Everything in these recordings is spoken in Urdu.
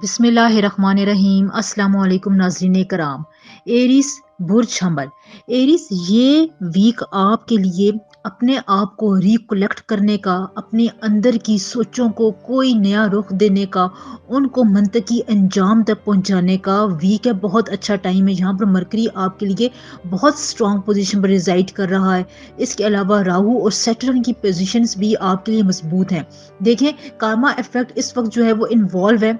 بسم اللہ الرحمن الرحیم۔ السلام علیکم ناظرین کرام۔ ایریس برج حمل، ایریس یہ ویک آپ کے لیے اپنے آپ کو ریکلیکٹ کرنے کا، اپنے اندر کی سوچوں کو کوئی نیا رخ دینے کا، ان کو منطقی انجام تک پہنچانے کا ویک ہے۔ بہت اچھا ٹائم ہے جہاں پر مرکری آپ کے لیے بہت اسٹرانگ پوزیشن پر ریزائڈ کر رہا ہے۔ اس کے علاوہ راہو اور سیٹرن کی پوزیشنز بھی آپ کے لیے مضبوط ہیں۔ دیکھیں کارما ایفیکٹ اس وقت جو ہے وہ انوالو ہے،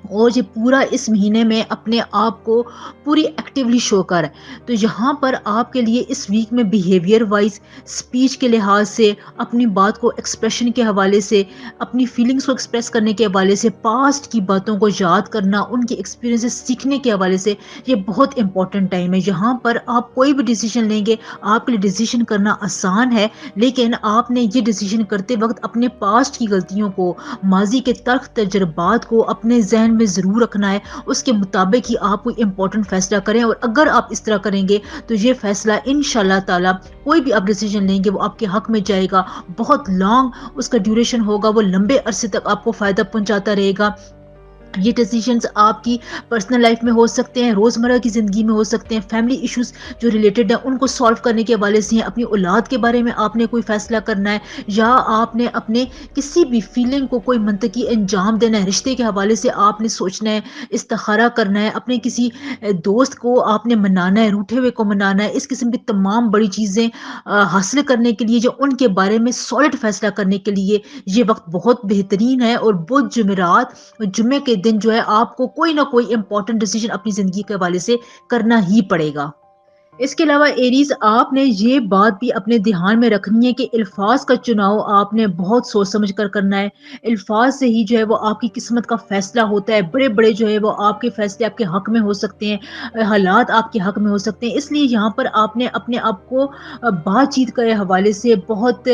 اور یہ پورا اس مہینے میں اپنے آپ کو پوری ایکٹیولی شو کر ہے۔ تو یہاں پر آپ کے لیے اس ویک میں بیہیویئر وائز، سپیچ کے لحاظ سے، اپنی بات کو ایکسپریشن کے حوالے سے، اپنی فیلنگز کو ایکسپریس کرنے کے حوالے سے، پاسٹ کی باتوں کو یاد کرنا، ان کے ایکسپیرینسز سیکھنے کے حوالے سے یہ بہت امپورٹنٹ ٹائم ہے۔ یہاں پر آپ کوئی بھی ڈیسیژن لیں گے، آپ کے لیے ڈیسیژن کرنا آسان ہے، لیکن آپ نے یہ ڈیسیژن کرتے وقت اپنے پاسٹ کی غلطیوں کو، ماضی کے تلخ تجربات کو اپنے ذہن میں ضرور رکھنا ہے۔ اس کے مطابق ہی آپ کوئی امپورٹنٹ فیصلہ کریں، اور اگر آپ اس طرح کریں گے تو یہ فیصلہ انشاءاللہ تعالی، کوئی بھی آپ ڈیسیژن لیں گے وہ آپ کے حق میں جائے گا، بہت لانگ اس کا ڈیوریشن ہوگا، وہ لمبے عرصے تک آپ کو فائدہ پہنچاتا رہے گا۔ یہ ڈیسیژنز آپ کی پرسنل لائف میں ہو سکتے ہیں، روزمرہ کی زندگی میں ہو سکتے ہیں، فیملی ایشوز جو ریلیٹڈ ہیں ان کو سالو کرنے کے حوالے سے ہیں، اپنی اولاد کے بارے میں آپ نے کوئی فیصلہ کرنا ہے، یا آپ نے اپنے کسی بھی فیلنگ کو کوئی منطقی انجام دینا ہے، رشتے کے حوالے سے آپ نے سوچنا ہے، استخارہ کرنا ہے، اپنے کسی دوست کو آپ نے منانا ہے، روٹھے ہوئے کو منانا ہے، اس قسم کی تمام بڑی چیزیں حاصل کرنے کے لیے، جو ان کے بارے میں سالڈ فیصلہ کرنے کے لیے یہ وقت بہت بہترین ہے۔ اور بدھ، جمعرات، جمعے کے دن جو ہے آپ کو کوئی نہ کوئی امپورٹنٹ ڈیسیژن اپنی زندگی کے حوالے سے کرنا ہی پڑے گا۔ اس کے علاوہ ایریز، آپ نے یہ بات بھی اپنے دھیان میں رکھنی ہے کہ الفاظ کا چناؤ آپ نے بہت سوچ سمجھ کر کرنا ہے۔ الفاظ سے ہی جو ہے وہ آپ کی قسمت کا فیصلہ ہوتا ہے۔ بڑے بڑے جو ہے وہ آپ کے فیصلے آپ کے حق میں ہو سکتے ہیں، حالات آپ کے حق میں ہو سکتے ہیں، اس لیے یہاں پر آپ نے اپنے آپ کو بات چیت کے حوالے سے بہت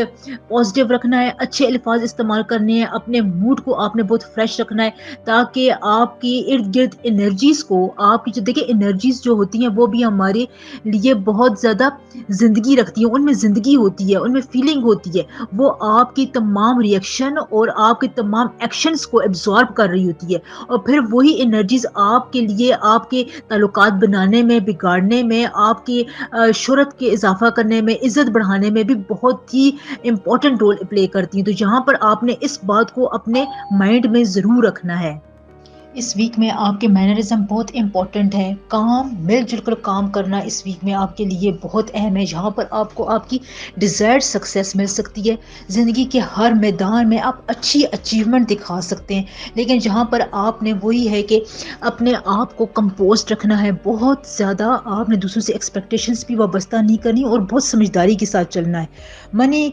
پازیٹیو رکھنا ہے، اچھے الفاظ استعمال کرنے ہیں، اپنے موڈ کو آپ نے بہت فریش رکھنا ہے، تاکہ آپ کی ارد گرد انرجیز کو، آپ کی جو دیکھیں انرجیز جو ہوتی ہیں وہ بھی ہمارے لیے بہت زیادہ زندگی رکھتی ہیں، ان میں زندگی ہوتی ہے، ان میں فیلنگ ہوتی ہے، وہ آپ کی تمام ریئیکشن اور آپ کی تمام ایکشنز کو ایبزارب کر رہی ہوتی ہے، اور پھر وہی انرجیز آپ کے لیے آپ کے تعلقات بنانے میں، بگاڑنے میں، آپ کی شہرت کے اضافہ کرنے میں، عزت بڑھانے میں بھی بہت ہی امپورٹنٹ رول پلے کرتی ہیں۔ تو یہاں پر آپ نے اس بات کو اپنے مائنڈ میں ضرور رکھنا ہے۔ اس ویک میں آپ کے مینرزم بہت امپورٹنٹ ہے۔ کام، مل جل کر کام کرنا اس ویک میں آپ کے لیے بہت اہم ہے، جہاں پر آپ کو آپ کی ڈیزائرڈ سکسیس مل سکتی ہے۔ زندگی کے ہر میدان میں آپ اچھی اچیومنٹ دکھا سکتے ہیں، لیکن جہاں پر آپ نے وہی ہے کہ اپنے آپ کو کمپوزڈ رکھنا ہے، بہت زیادہ آپ نے دوسروں سے ایکسپیکٹیشنز بھی وابستہ نہیں کرنی، اور بہت سمجھداری کے ساتھ چلنا ہے۔ منی،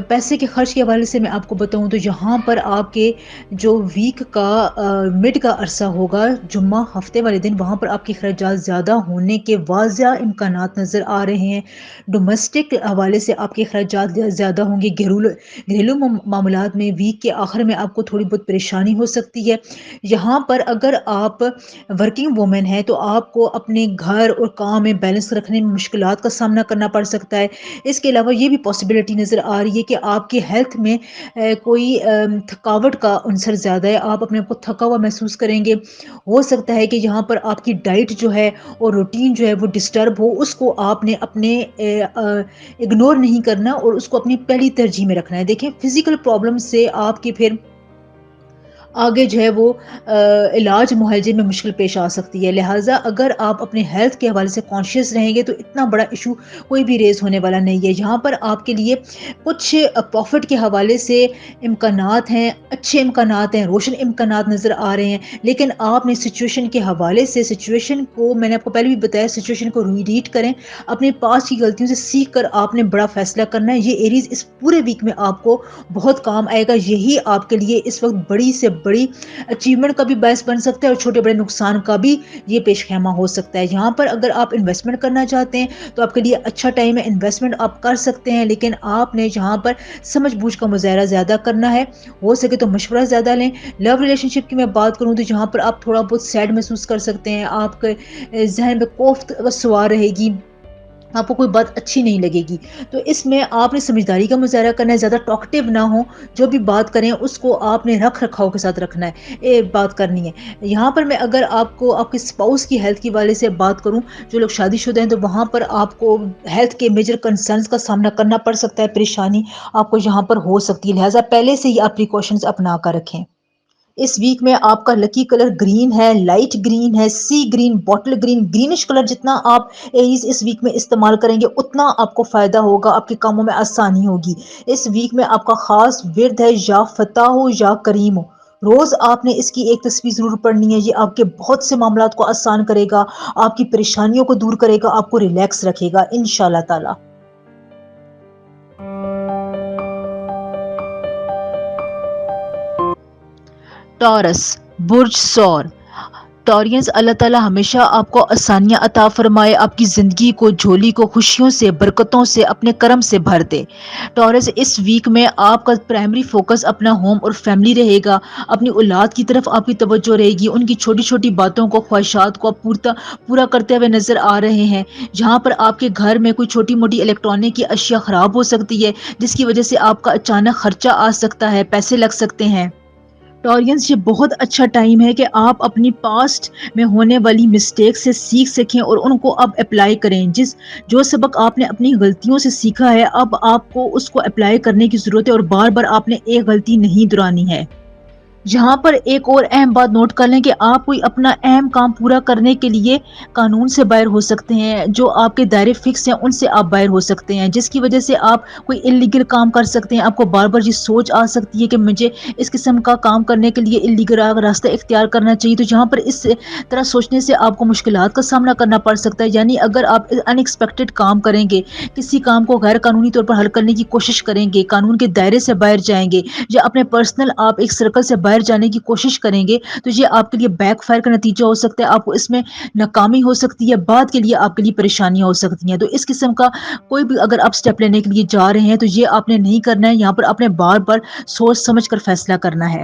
پیسے کے خرچ کے حوالے سے میں آپ کو بتاؤں تو یہاں پر آپ کے جو ویک کا مڈ کا عرصہ ہوگا، جمعہ ہفتے والے دن، وہاں پر آپ کے اخراجات زیادہ ہونے کے واضح امکانات نظر آ رہے ہیں۔ ڈومیسٹک حوالے سے آپ کے اخراجات زیادہ ہوں گے۔ گھریلو معاملات میں ویک کے آخر میں آپ کو تھوڑی بہت پریشانی ہو سکتی ہے۔ یہاں پر اگر آپ ورکنگ وومن ہیں تو آپ کو اپنے گھر اور کام میں بیلنس رکھنے میں مشکلات کا سامنا کرنا پڑ سکتا ہے۔ اس کے علاوہ یہ بھی پاسبلٹی نظر آ رہی ہے کہ آپ کی ہیلتھ میں کوئی تھکاوٹ کا عنصر زیادہ ہے، آپ اپنے آپ کو تھکا ہوا محسوس کریں گے۔ ہو سکتا ہے کہ یہاں پر آپ کی ڈائٹ جو ہے اور روٹین جو ہے وہ ڈسٹرب ہو، اس کو آپ نے اپنے اگنور نہیں کرنا، اور اس کو اپنی پہلی ترجیح میں رکھنا ہے۔ دیکھیں فزیکل پرابلم سے آپ کی پھر آگے جو ہے وہ علاج معالجے میں مشکل پیش آ سکتی ہے، لہٰذا اگر آپ اپنے ہیلتھ کے حوالے سے کانشیس رہیں گے تو اتنا بڑا ایشو کوئی بھی ریز ہونے والا نہیں ہے۔ یہاں پر آپ کے لیے کچھ پروفٹ کے حوالے سے امکانات ہیں، اچھے امکانات ہیں، روشن امکانات نظر آ رہے ہیں، لیکن آپ نے سچویشن کے حوالے سے، سچویشن کو میں نے آپ کو پہلے بھی بتایا، سچویشن کو ریڈ کریں، اپنے پاس کی غلطیوں سے سیکھ کر آپ نے بڑا فیصلہ کرنا ہے۔ یہ ایریز اس پورے ویک میں آپ کو بہت کام آئے گا، یہی آپ کے لیے اس وقت بڑی سے بڑی اچیومنٹ کا بھی باعث بن سکتا ہے، اور چھوٹے بڑے نقصان کا بھی یہ پیش خیمہ ہو سکتا ہے۔ یہاں پر اگر آپ انویسٹمنٹ کرنا چاہتے ہیں تو آپ کے لیے اچھا ٹائم ہے، انویسٹمنٹ آپ کر سکتے ہیں، لیکن آپ نے یہاں پر سمجھ بوجھ کا مظاہرہ زیادہ کرنا ہے، ہو سکے تو مشورہ زیادہ لیں۔ لو ریلیشن شپ کی میں بات کروں تو یہاں پر آپ تھوڑا بہت سیڈ محسوس کر سکتے ہیں، آپ کے ذہن میں کوفت سوار رہے گی، آپ کو کوئی بات اچھی نہیں لگے گی. تو اس میں آپ نے سمجھداری کا مظاہرہ کرنا ہے، زیادہ ٹاکٹیو نہ ہو، جو بھی بات کریں اس کو آپ نے رکھ رکھاؤ کے ساتھ رکھنا ہے، بات کرنی ہے. یہاں پر میں اگر آپ کو آپ کے اسپاؤس کی ہیلتھ کے والے سے بات کروں، جو لوگ شادی شدہ ہیں تو وہاں پر آپ کو ہیلتھ کے میجر کنسرنس کا سامنا کرنا پڑ سکتا ہے، پریشانی آپ کو یہاں پر ہو سکتی ہے، لہٰذا پہلے سے ہی آپ پریکاشنز اپنا کر رکھیں. اس ویک میں آپ کا لکی کلر گرین ہے، لائٹ گرین ہے، sea green, bottle green, greenish colour جتنا آپ ایریز اس ویک میں استعمال کریں گے اتنا آپ کو فائدہ ہوگا، آپ کے کاموں میں آسانی ہوگی. اس ویک میں آپ کا خاص ورد ہے یا فتح ہو یا کریم ہو. روز آپ نے اس کی ایک تصویر ضرور پڑھنی ہے، یہ آپ کے بہت سے معاملات کو آسان کرے گا، آپ کی پریشانیوں کو دور کرے گا، آپ کو ریلیکس رکھے گا انشاءاللہ تعالی. ٹورس برج سور. ٹورینز، اللہ تعالیٰ ہمیشہ آپ کو آسانیاں عطا فرمائے، آپ کی زندگی کو، جھولی کو خوشیوں سے، برکتوں سے، اپنے کرم سے بھر دے. ٹورس، اس ویک میں آپ کا پرائمری فوکس اپنا ہوم اور فیملی رہے گا، اپنی اولاد کی طرف آپ کی توجہ رہے گی، ان کی چھوٹی چھوٹی باتوں کو، خواہشات کو آپ پورا کرتے ہوئے نظر آ رہے ہیں. جہاں پر آپ کے گھر میں کوئی چھوٹی موٹی الیکٹرانک کی اشیاء خراب ہو سکتی ہے، جس کی وجہ سے آپ کا اچانک خرچہ آ سکتا ہے، پیسے لگ سکتے ہیں. ٹورینز، یہ بہت اچھا ٹائم ہے کہ آپ اپنی پاسٹ میں ہونے والی مسٹیک سے سیکھ سکیں اور ان کو اب اپلائی کریں. جو سبق آپ نے اپنی غلطیوں سے سیکھا ہے، اب آپ کو اس کو اپلائی کرنے کی ضرورت ہے اور بار بار آپ نے ایک غلطی نہیں دہرانی ہے. یہاں پر ایک اور اہم بات نوٹ کر لیں کہ آپ کوئی اپنا اہم کام پورا کرنے کے لیے قانون سے باہر ہو سکتے ہیں، جو آپ کے دائرے فکس ہیں ان سے آپ باہر ہو سکتے ہیں، جس کی وجہ سے آپ کوئی انلیگل کام کر سکتے ہیں. آپ کو بار بار یہ سوچ آ سکتی ہے کہ مجھے اس قسم کا کام کرنے کے لیے انلیگل راستہ اختیار کرنا چاہیے. تو جہاں پر اس طرح سوچنے سے آپ کو مشکلات کا سامنا کرنا پڑ سکتا ہے. یعنی اگر آپ ان ایکسپیکٹڈ کام کریں گے، کسی کام کو غیر قانونی طور پر حل کرنے کی کوشش کریں گے، قانون کے دائرے سے باہر جائیں گے، یا اپنے پرسنل آپ ایک سرکل سے باہر جانے کی کوشش کریں گے، تو یہ آپ کے لیے بیک فائر کا نتیجہ ہو سکتا ہے. آپ کو اس میں ناکامی ہو سکتی ہے، بعد کے لیے آپ کے لیے پریشانیاں ہو سکتی ہیں. تو اس قسم کا کوئی بھی اگر آپ اسٹیپ لینے کے لیے جا رہے ہیں تو یہ آپ نے نہیں کرنا ہے. یہاں پر آپ نے بار بار سوچ سمجھ کر فیصلہ کرنا ہے.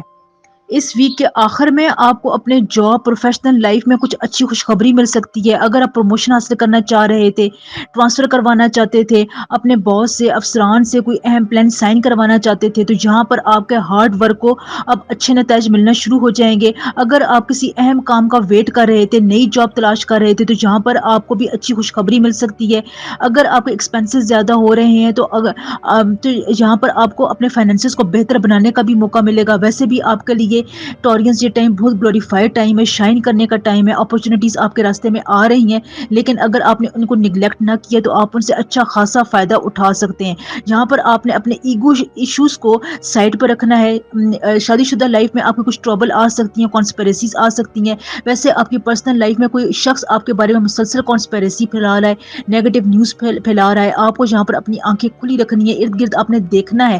اس ویک کے آخر میں آپ کو اپنے جاب پروفیشنل لائف میں کچھ اچھی خوشخبری مل سکتی ہے. اگر آپ پروموشن حاصل کرنا چاہ رہے تھے، ٹرانسفر کروانا چاہتے تھے، اپنے باس سے، افسران سے کوئی اہم پلان سائن کروانا چاہتے تھے، تو یہاں پر آپ کے ہارڈ ورک کو اب اچھے نتائج ملنا شروع ہو جائیں گے. اگر آپ کسی اہم کام کا ویٹ کر رہے تھے، نئی جاب تلاش کر رہے تھے، تو یہاں پر آپ کو بھی اچھی خوشخبری مل سکتی ہے. اگر آپ کے ایکسپینسز زیادہ ہو رہے ہیں تو یہاں پر آپ کو اپنے فائنینسز کو بہتر بنانے کا بھی موقع ملے گا. ویسے بھی آپ کے لیے ٹورینز یہ ٹائم بہت گلوریفائڈ ٹائم ہے، شائن کرنے کا ٹائم ہے، اپارچونیٹیز آپ کے راستے میں آ رہی ہیں، لیکن اگر آپ نے ان کو نگلیکٹ نہ کیا تو آپ ان سے اچھا خاصا فائدہ اٹھا سکتے ہیں. جہاں پر آپ نے اپنے ایگو ایشوز کو سائڈ پر رکھنا ہے. شادی شدہ لائف میں آپ کو کچھ ٹربل آ سکتی ہیں، کانسپریسیز آ سکتی ہیں. ویسے آپ کی پرسنل لائف میں کوئی شخص آپ کے بارے میں مسلسل کانسپریسی پھیلا رہا ہے، نیگیٹو نیوز پھیلا رہا ہے. آپ کو یہاں پر اپنی آنکھیں کھلی رکھنی ہے، ارد گرد آپ نے دیکھنا ہے،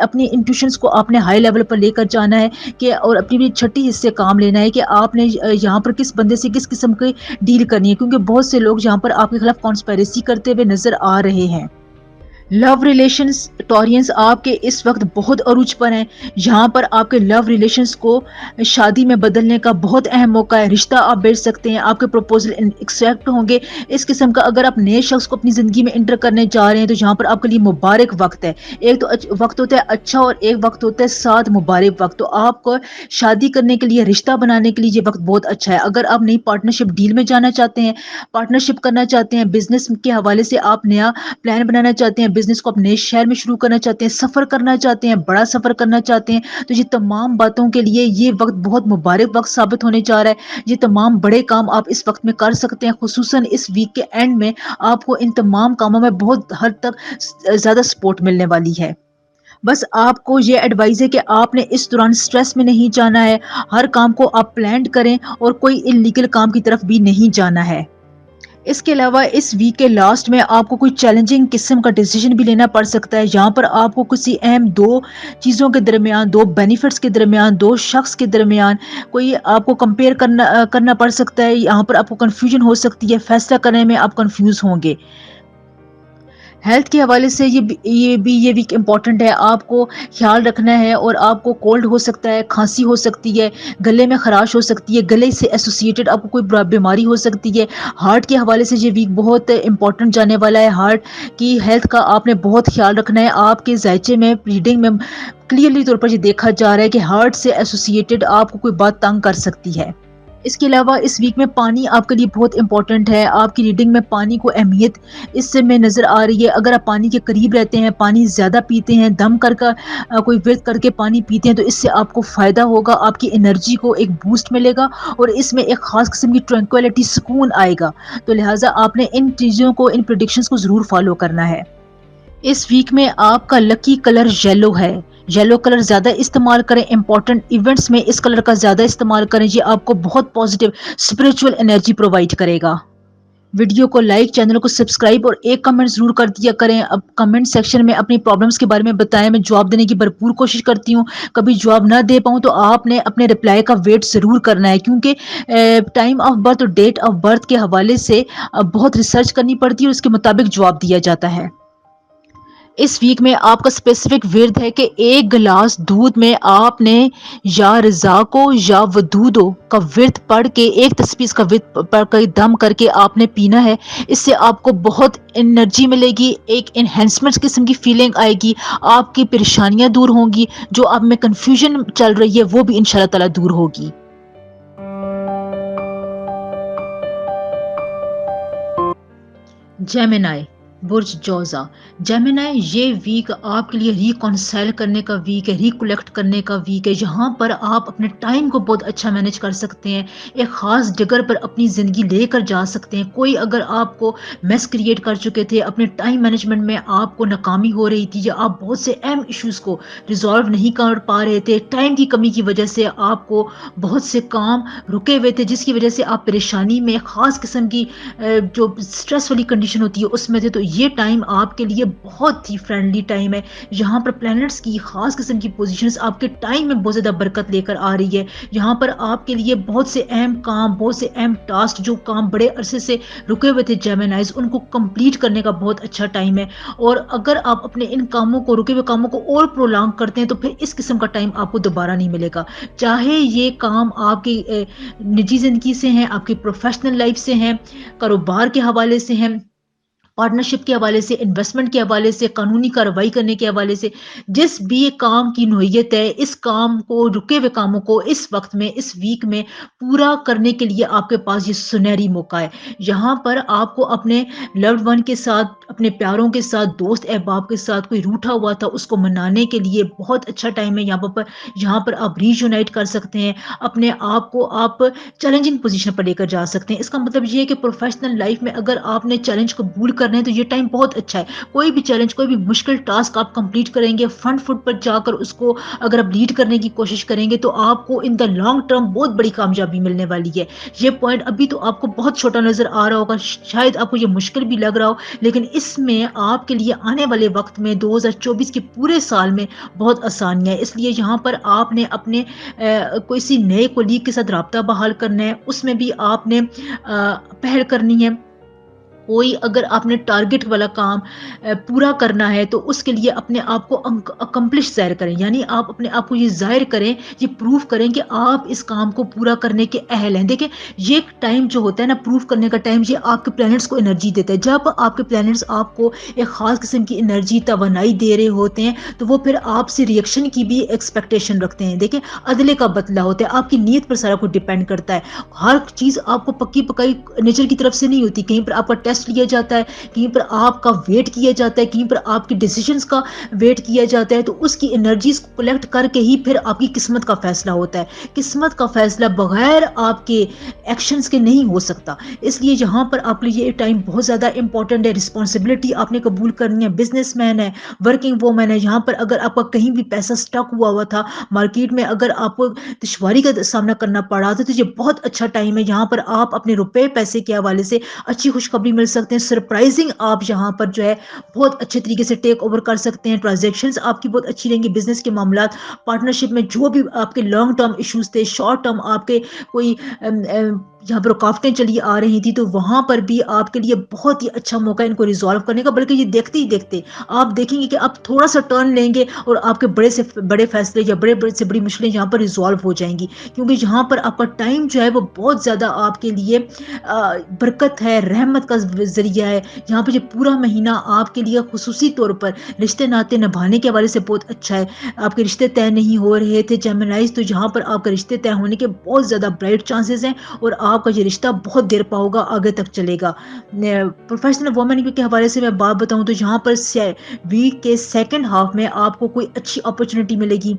اپنی انٹیوشنز کو آپ نے ہائی لیول پر لے کر جانا ہے، اور اپنی بھی چھٹی حصے کام لینا ہے کہ آپ نے یہاں پر کس بندے سے کس قسم کی ڈیل کرنی ہے، کیونکہ بہت سے لوگ یہاں پر آپ کے خلاف کانسپیریسی کرتے ہوئے نظر آ رہے ہیں. لو ریلیشنز، ٹورینز آپ کے اس وقت بہت عروج پر ہیں. یہاں پر آپ کے لو ریلیشنز کو شادی میں بدلنے کا بہت اہم موقع ہے. رشتہ آپ بیچ سکتے ہیں، آپ کے پروپوزل ایکسیپٹ ہوں گے. اس قسم کا اگر آپ نئے شخص کو اپنی زندگی میں انٹر کرنے جا رہے ہیں تو یہاں پر آپ کے لیے مبارک وقت ہے. ایک تو وقت ہوتا ہے اچھا اور ایک وقت ہوتا ہے ساتھ مبارک وقت. تو آپ کو شادی کرنے کے لیے، رشتہ بنانے کے لیے یہ وقت بہت اچھا ہے. اگر آپ نئی پارٹنرشپ ڈیل میں جانا چاہتے ہیں، پارٹنرشپ کرنا چاہتے ہیں، بزنس کے حوالے سے آپ نیا پلان بنانا چاہتے ہیں، بزنس کو آپ نئے شہر میں شروع کرنا چاہتے ہیں، سفر کرنا چاہتے ہیں، بڑا سفر کرنا چاہتے ہیں، تو یہ تمام باتوں کے لیے یہ وقت بہت مبارک وقت ثابت ہونے جا رہا ہے. یہ تمام بڑے کام آپ اس وقت میں کر سکتے ہیں. خصوصاً اس ویک کے اینڈ میں آپ کو ان تمام کاموں میں بہت حد تک زیادہ سپورٹ ملنے والی ہے. بس آپ کو یہ ایڈوائز ہے کہ آپ نے اس دوران سٹریس میں نہیں جانا ہے. ہر کام کو آپ پلانڈ کریں اور کوئی انلیگل کام کی طرف بھی نہیں جانا ہے. اس کے علاوہ اس ویک کے لاسٹ میں آپ کو کوئی چیلنجنگ قسم کا ڈیسیجن بھی لینا پڑ سکتا ہے. یہاں پر آپ کو کسی اہم دو چیزوں کے درمیان، دو بینیفٹس کے درمیان، دو شخص کے درمیان کوئی آپ کو کمپیئر کرنا پڑ سکتا ہے. یہاں پر آپ کو کنفیوژن ہو سکتی ہے، فیصلہ کرنے میں آپ کنفیوز ہوں گے. ہیلتھ کے حوالے سے یہ ویک امپورٹنٹ ہے. آپ کو خیال رکھنا ہے اور آپ کو کولڈ ہو سکتا ہے, کھانسی ہو سکتی ہے, گلے میں خراش ہو سکتی ہے, گلے سے ایسوسیٹڈ آپ کو کوئی بیماری ہو سکتی ہے. ہارٹ کے حوالے سے یہ ویک بہت امپورٹنٹ جانے والا ہے. ہارٹ کی ہیلتھ کا آپ نے بہت خیال رکھنا ہے. آپ کے ذائچے میں ریڈنگ میں کلیئرلی طور پر یہ دیکھا جا رہا ہے کہ ہارٹ سے ایسوسیٹڈ آپ کو کوئی بات تنگ کر سکتی ہے. اس کے علاوہ اس ویک میں پانی آپ کے لیے بہت امپورٹنٹ ہے. آپ کی ریڈنگ میں پانی کو اہمیت اس سے میں نظر آ رہی ہے. اگر آپ پانی کے قریب رہتے ہیں, پانی زیادہ پیتے ہیں, دم کر کوئی ورد کر کے پانی پیتے ہیں, تو اس سے آپ کو فائدہ ہوگا. آپ کی انرجی کو ایک بوسٹ ملے گا اور اس میں ایک خاص قسم کی ٹرنکویلٹی, سکون آئے گا. تو لہٰذا آپ نے ان چیزوں کو, ان پریڈکشنز کو ضرور فالو کرنا ہے. اس ویک میں آپ کا لکی کلر یلو ہے. یلو کلر زیادہ استعمال کریں. امپورٹنٹ ایونٹس میں اس کلر کا زیادہ استعمال کریں. یہ آپ کو بہت پازیٹیو اسپرچل انرجی پرووائڈ کرے گا. ویڈیو کو لائک, چینل کو سبسکرائب اور ایک کمنٹ ضرور کر دیا کریں. اب کمنٹ سیکشن میں اپنی پرابلمس کے بارے میں بتائیں. میں جواب دینے کی بھرپور کوشش کرتی ہوں. کبھی جواب نہ دے پاؤں تو آپ نے اپنے رپلائی کا ویٹ ضرور کرنا ہے, کیونکہ ٹائم آف برتھ اور ڈیٹ آف برتھ کے حوالے سے بہت ریسرچ کرنی پڑتی ہے اور اس کے مطابق جواب دیا جاتا ہے. اس ویک میں آپ کا اسپیسیفک ورد ہے کہ ایک گلاس دودھ میں آپ نے یا رضا کو یا ودودو کا ورد پڑھ کے, ایک تسبیح کا ورد پڑھ کے دم کر کے آپ نے پینا ہے. اس سے آپ کو بہت انرجی ملے گی, ایک انہینسمنٹ قسم کی فیلنگ آئے گی. آپ کی پریشانیاں دور ہوں گی, جو آپ میں کنفیوژن چل رہی ہے وہ بھی انشاءاللہ تعالی دور ہوگی. جیمنائی, برج جوزا. جیمنائی, یہ ویک آپ کے لیے ریکونسائل کرنے کا ویک ہے, ریکولیکٹ کرنے کا ویک ہے. یہاں پر آپ اپنے ٹائم کو بہت اچھا مینج کر سکتے ہیں. ایک خاص جگہ پر اپنی زندگی لے کر جا سکتے ہیں. کوئی اگر آپ کو میس کریٹ کر چکے تھے, اپنے ٹائم مینجمنٹ میں آپ کو ناکامی ہو رہی تھی, یا آپ بہت سے اہم ایشوز کو ریزالو نہیں کر پا رہے تھے, ٹائم کی کمی کی وجہ سے آپ کو بہت سے کام رکے ہوئے تھے, جس کی وجہ سے آپ پریشانی میں, خاص قسم کی جو اسٹریس والی کنڈیشن ہوتی ہے اس میں تھے, تو یہ ٹائم آپ کے لیے بہت ہی فرینڈلی ٹائم ہے. یہاں پر پلینٹس کی خاص قسم کی پوزیشنز آپ کے ٹائم میں بہت زیادہ برکت لے کر آ رہی ہے. یہاں پر آپ کے لیے بہت سے اہم کام, بہت سے اہم ٹاسک, جو کام بڑے عرصے سے رکے ہوئے تھے جیمنائز, ان کو کمپلیٹ کرنے کا بہت اچھا ٹائم ہے. اور اگر آپ اپنے ان کاموں کو, رکے ہوئے کاموں کو اور پرولانگ کرتے ہیں, تو پھر اس قسم کا ٹائم آپ کو دوبارہ نہیں ملے گا. چاہے یہ کام آپ کی نجی زندگی سے ہیں, آپ کی پروفیشنل لائف سے ہیں, کاروبار کے حوالے سے ہیں, پارٹنرشپ کے حوالے سے, انویسٹمنٹ کے حوالے سے, قانونی کارروائی کرنے کے حوالے سے, جس بھی کام کی نوعیت ہے, اس کام کو, رکے ہوئے کاموں کو اس وقت میں, اس ویک میں پورا کرنے کے لیے آپ کے پاس یہ سنہری موقع ہے. یہاں پر آپ کو اپنے لوڈ ون کے ساتھ, اپنے پیاروں کے ساتھ, دوست احباب کے ساتھ, کوئی روٹھا ہوا تھا اس کو منانے کے لیے بہت اچھا ٹائم ہے. یہاں پر آپ ری یونائٹ کر سکتے ہیں. اپنے آپ کو آپ چیلنجنگ پوزیشن پر لے کر جا سکتے ہیں. اس کا مطلب یہ ہے کہ پروفیشنل لائف میں اگر آپ نے چیلنج قبول کرنا ہے تو یہ ٹائم بہت اچھا ہے. کوئی بھی چیلنج, کوئی بھی مشکل ٹاسک آپ کمپلیٹ کریں گے, فرنٹ فٹ پر جا کر اس کو اگر آپ لیڈ کرنے کی کوشش کریں گے, تو آپ کو ان دا لانگ ٹرم بہت بڑی کامیابی ملنے والی ہے. یہ پوائنٹ ابھی تو آپ کو بہت چھوٹا نظر آ رہا ہوگا, شاید آپ کو یہ مشکل بھی لگ رہا ہو, لیکن اس میں آپ کے لیے آنے والے وقت میں 2024 کے پورے سال میں بہت آسانیاں ہے. اس لیے یہاں پر آپ نے اپنے کسی نئے کولیگ کے ساتھ رابطہ بحال کرنا ہے, اس میں بھی آپ نے پہل کرنی ہے. کوئی اگر آپ نے ٹارگٹ والا کام پورا کرنا ہے, تو اس کے لیے اپنے آپ کو اکمپلش ظاہر کریں, یعنی آپ اپنے آپ کو یہ ظاہر کریں, یہ پروف کریں کہ آپ اس کام کو پورا کرنے کے اہل ہیں. دیکھیں, یہ ٹائم جو ہوتا ہے نا, پروف کرنے کا ٹائم, یہ آپ کے پلینٹس کو انرجی دیتا ہے. جب آپ کے پلینٹس آپ کو ایک خاص قسم کی انرجی, توانائی دے رہے ہوتے ہیں, تو وہ پھر آپ سے ریئیکشن کی بھی ایکسپیکٹیشن رکھتے ہیں. دیکھیں, عدلے کا بدلہ ہوتا ہے, آپ کی نیت پر سارا کچھ ڈیپینڈ کرتا ہے. ہر چیز آپ کو پکی پکائی نیچر کی طرف سے نہیں ہوتی. کہیں پر آپ کا ٹیسٹ لیا جاتا ہے, کہیں پر آپ کا ویٹ کیا جاتا ہے, کہیں پر آپ کی ڈیسیجنز کا ویٹ کیا جاتا ہے. تو اس کی انرجیز کو کلیکٹ کر کے ہی پھر آپ کی قسمت کا فیصلہ ہوتا ہے. قسمت کا فیصلہ بغیر آپ کے ایکشنز کے نہیں ہو سکتا. اس لیے یہاں پر آپ کے لیے یہ ٹائم بہت زیادہ امپورٹنٹ ہے. رسپانسبلٹی آپ نے قبول کرنی ہے. بزنس مین ہے, ورکنگ وومن ہے, یہاں پر اگر آپ کا کہیں بھی پیسہ اسٹک ہوا تھا مارکیٹ میں, اگر آپ کو دشواری کا سامنا کرنا پڑا تھا, تو یہ بہت اچھا ٹائم ہے. یہاں پر آپ اپنے روپے پیسے کے حوالے سے اچھی خوشخبری مل سکتے ہیں. سرپرائزنگ آپ یہاں پر جو ہے بہت اچھے طریقے سے ٹیک اوور کر سکتے ہیں. ٹرانزیکشنز آپ کی بہت اچھی رہیں گی. بزنس کے معاملات, پارٹنرشپ میں جو بھی آپ کے لانگ ٹرم ایشوز تھے, شارٹ ٹرم آپ کے کوئی جہاں پر رکاوٹیں چلی آ رہی تھی تو وہاں پر بھی آپ کے لیے بہت ہی اچھا موقع ہے ان کو ریزالو کرنے کا، بلکہ یہ دیکھتے ہی دیکھتے آپ دیکھیں گے کہ آپ تھوڑا سا ٹرن لیں گے اور آپ کے بڑے سے بڑے فیصلے یا بڑے سے بڑی مشکلیں یہاں پر ریزالو ہو جائیں گی، کیونکہ یہاں پر آپ کا ٹائم جو ہے وہ بہت زیادہ آپ کے لیے برکت ہے، رحمت کا ذریعہ ہے۔ یہاں پہ یہ پورا مہینہ آپ کے لیے خصوصی طور پر رشتے ناطے نبھانے کے حوالے سے بہت اچھا ہے۔ آپ کے رشتے طے نہیں ہو رہے تھے جیمنائز، تو یہاں پر آپ کے رشتے طے ہونے کے بہت زیادہ برائٹ چانسز ہیں اور آپ کا یہ رشتہ بہت دیر پا ہوگا، آگے تک چلے گا۔ پروفیشنل وومن کے حوالے سے میں بات بتاؤں تو یہاں پر ویک کے سیکنڈ ہاف میں آپ کو کوئی اچھی اپرچونٹی ملے گی۔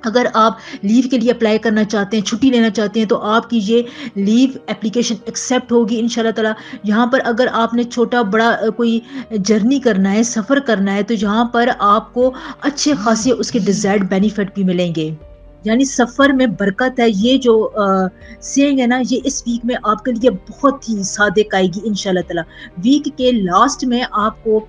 اگر آپ لیو کے لیے اپلائی کرنا چاہتے ہیں، چھٹی لینا چاہتے ہیں، تو آپ کی یہ لیو اپلیکیشن ایکسیپٹ ہوگی ان شاء اللہ تعالیٰ۔ یہاں پر اگر آپ نے چھوٹا بڑا کوئی جرنی کرنا ہے، سفر کرنا ہے، تو یہاں پر آپ کو اچھے خاصے اس کے ڈیزائرڈ بینیفٹ بھی ملیں گے، یعنی سفر میں برکت ہے۔ یہ جو سینگ ہے نا، یہ اس ویک میں آپ کے لیے بہت ہی صادق آئے گی ان شاء اللہ تعالیٰ۔ ویک کے لاسٹ میں آپ کو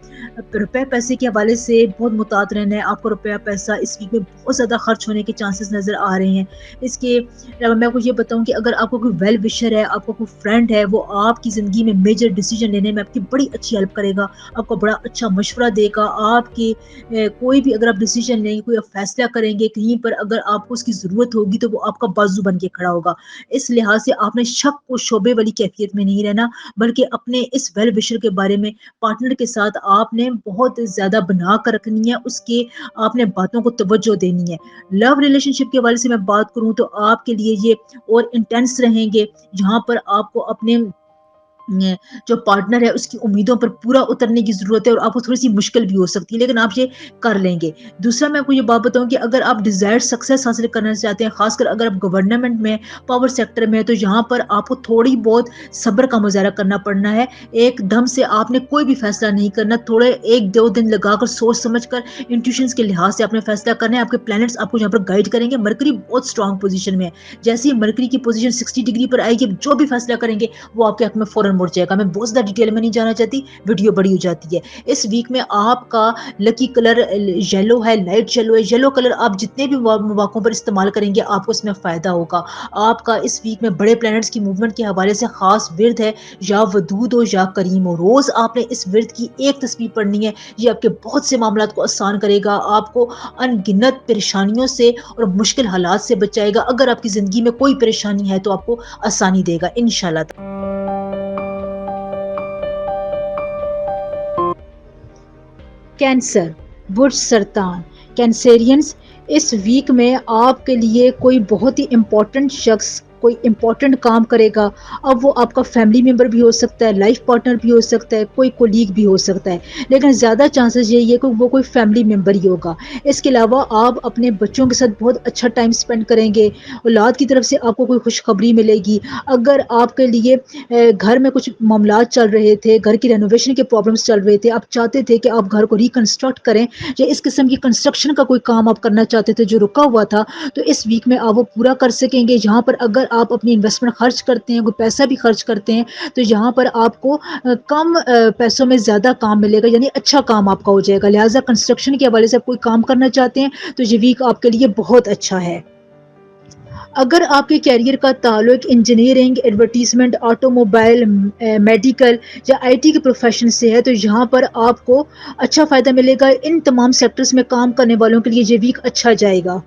روپے پیسے کے حوالے سے بہت محتاط رہنا ہے۔ آپ کو روپیہ پیسہ اس ویک میں بہت زیادہ خرچ ہونے کے چانسز نظر آ رہے ہیں۔ اس کے علاوہ میں آپ کو یہ بتاؤں کہ اگر آپ کو کوئی ویل وشر ہے، آپ کو کوئی فرینڈ ہے، وہ آپ کی زندگی میں میجر ڈیسیجن لینے میں آپ کی بڑی اچھی ہیلپ کرے گا، آپ کو بڑا اچھا مشورہ دے گا۔ آپ کے کوئی بھی اگر آپ ڈیسیجن لیں گے، کوئی آپ فیصلہ کریں گے کہیں پر، اگر آپ کو اس کی ضرورت ہوگی تو وہ آپ کا بازو بن کے کھڑا ہوگا۔ اس لحاظ سے آپ نے شک و شبے والی کیفیت میں نہیں رہنا، بلکہ اپنے اس ویل وشر کے بارے میں پارٹنر کے ساتھ آپ نے بہت زیادہ بنا کر رکھنی ہے، اس کے آپ نے باتوں کو توجہ دینی ہے۔ لو ریلیشن شپ کے حوالے سے میں بات کروں تو آپ کے لیے یہ اور انٹینس رہیں گے، جہاں پر آپ کو اپنے جو پارٹنر ہے اس کی امیدوں پر پورا اترنے کی ضرورت ہے، اور آپ کو تھوڑی سی مشکل بھی ہو سکتی ہے، لیکن آپ یہ کر لیں گے۔ دوسرا میں آپ کو یہ بات بتاؤں کہ اگر آپ ڈیزائرڈ سکسیس حاصل کرنا چاہتے ہیں، خاص کر اگر آپ گورنمنٹ میں پاور سیکٹر میں، تو یہاں پر آپ کو تھوڑی بہت صبر کا مظاہرہ کرنا پڑنا ہے۔ ایک دم سے آپ نے کوئی بھی فیصلہ نہیں کرنا، تھوڑے ایک دو دن لگا کر سوچ سمجھ کر انٹیوشنز کے لحاظ سے آپ نے فیصلہ کرنا ہے۔ آپ کے پلانٹس آپ کو یہاں پر گائیڈ کریں گے۔ مرکری بہت اسٹرانگ پوزیشن میں ہے، جیسے ہی مرکری کی پوزیشن 60 ڈگری پر آئے گی، جو بھی فیصلہ کریں گے وہ آپ کے حق میں فوراً مڑ جائے گا۔ میں بہت زیادہ ڈیٹیل میں نہیں جانا چاہتی، ویڈیو بڑی ہو جاتی ہے۔ اس ویک میں آپ کا لکی کلر یلو ہے، لائٹ یلو ہے۔ یلو کلر آپ جتنے بھی مواقعوں پر استعمال کریں گے آپ کو اس میں فائدہ ہوگا۔ آپ کا اس ویک میں بڑے پلانٹس کی موومنٹ کے حوالے سے خاص ورد ہے، یا ودود ہو یا کریم ہو۔ روز آپ نے اس ورد کی ایک تسبیح پڑھنی ہے، یہ آپ کے بہت سے معاملات کو آسان کرے گا، آپ کو ان گنت پریشانیوں سے اور مشکل حالات سے بچائے گا۔ اگر آپ کی زندگی میں کوئی پریشانی ہے تو آپ کو آسانی دے گا انشاءاللہ۔ کینسر، برج سرطان، کینسیرینز، اس ویک میں آپ کے لیے کوئی بہت ہی امپورٹنٹ شخص کوئی امپورٹنٹ کام کرے گا۔ اب وہ آپ کا فیملی ممبر بھی ہو سکتا ہے، لائف پارٹنر بھی ہو سکتا ہے، کوئی کولیگ بھی ہو سکتا ہے، لیکن زیادہ چانسز یہی ہے کہ وہ کوئی فیملی ممبر ہی ہوگا۔ اس کے علاوہ آپ اپنے بچوں کے ساتھ بہت اچھا ٹائم سپینڈ کریں گے، اولاد کی طرف سے آپ کو کوئی خوشخبری ملے گی۔ اگر آپ کے لیے گھر میں کچھ معاملات چل رہے تھے، گھر کی رینوویشن کے پرابلمس چل رہے تھے، آپ چاہتے تھے کہ آپ گھر کو ریکنسٹرکٹ کریں، یا اس قسم کی کنسٹرکشن کا کوئی کام آپ کرنا چاہتے تھے جو رکا ہوا تھا، تو اس ویک میں آپ وہ پورا کر سکیں گے۔ یہاں پر اگر آپ اپنی انویسٹمنٹ خرچ کرتے ہیں، کوئی پیسہ بھی خرچ کرتے ہیں، تو یہاں پر آپ کو کم پیسوں میں زیادہ کام ملے گا، یعنی اچھا کام آپ کا ہو جائے گا۔ لہٰذا کنسٹرکشن کے حوالے سے آپ کوئی کام کرنا چاہتے ہیں تو یہ ویک آپ کے لیے بہت اچھا ہے۔ اگر آپ کے کیریئر کا تعلق engineering, advertisement, auto mobile, medical یا IT کے پروفیشن سے ہے، تو یہاں پر آپ کو اچھا فائدہ ملے گا۔ ان تمام سیکٹرز میں کام کرنے والوں کے لیے یہ ویک اچھا جائے گا،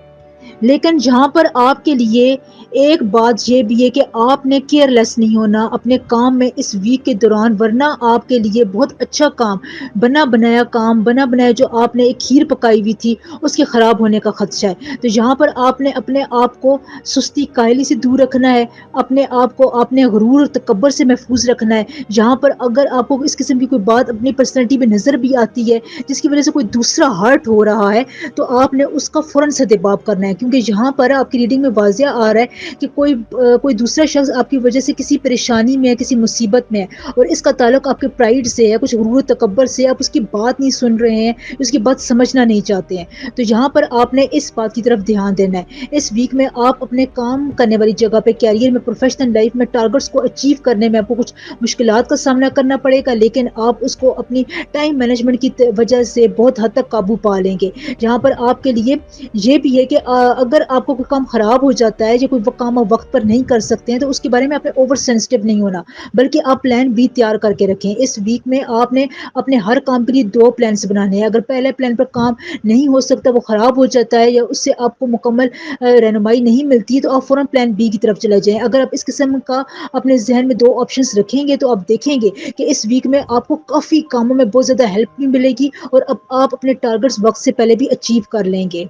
لیکن یہاں پر آپ کے لیے ایک بات یہ بھی ہے کہ آپ نے کیئر لیس نہیں ہونا اپنے کام میں اس ویک کے دوران، ورنہ آپ کے لیے بہت اچھا کام، بنا بنایا جو آپ نے ایک کھیر پکائی ہوئی تھی اس کے خراب ہونے کا خدشہ ہے۔ تو یہاں پر آپ نے اپنے آپ کو سستی کاہلی سے دور رکھنا ہے، اپنے آپ کو اپنے غرور اور تکبر سے محفوظ رکھنا ہے۔ یہاں پر اگر آپ کو اس قسم کی کوئی بات اپنی پرسنالٹی میں نظر بھی آتی ہے جس کی وجہ سے کوئی دوسرا ہرٹ ہو رہا ہے، تو آپ نے اس کا فوراً سدباب کرنا ہے، کیونکہ یہاں پر آپ کی ریڈنگ میں واضح آ رہا ہے کہ کوئی دوسرا شخص آپ کی وجہ سے کسی پریشانی میں ہے، کسی مصیبت میں ہے، اور اس کا تعلق آپ کے پرائیڈ سے ہے، کچھ غرور و تکبر سے۔ آپ اس کی بات نہیں سن رہے ہیں، اس کی بات سمجھنا نہیں چاہتے ہیں، تو یہاں پر آپ نے اس بات کی طرف دھیان دینا ہے۔ اس ویک میں آپ اپنے کام کرنے والی جگہ پہ، کیریئر میں، پروفیشنل لائف میں ٹارگٹس کو اچیو کرنے میں آپ کو کچھ مشکلات کا سامنا کرنا پڑے گا، لیکن آپ اس کو اپنی ٹائم مینجمنٹ کی وجہ سے بہت حد تک قابو پا لیں گے۔ جہاں پر آپ کے لیے یہ بھی ہے کہ اگر آپ کو کوئی کام خراب ہو جاتا ہے یا کوئی کام آپ وقت پر نہیں کر سکتے ہیں تو اس کے بارے میں آپ نے اوور سینسٹیو نہیں ہونا، بلکہ آپ پلان بی تیار کر کے رکھیں۔ اس ویک میں آپ نے اپنے ہر کام کے لیے 2 پلانس بنانے ہیں۔ اگر پہلے پلان پر کام نہیں ہو سکتا، وہ خراب ہو جاتا ہے یا اس سے آپ کو مکمل رہنمائی نہیں ملتی ہے، تو آپ فوراً پلان بی کی طرف چلے جائیں۔ اگر آپ اس قسم کا اپنے ذہن میں 2 آپشنس رکھیں گے تو آپ دیکھیں گے کہ اس ویک میں آپ کو کافی کاموں میں بہت زیادہ ہیلپ بھی ملے گی اور اب آپ اپنے ٹارگٹس وقت سے پہلے بھی اچیو کر لیں گے،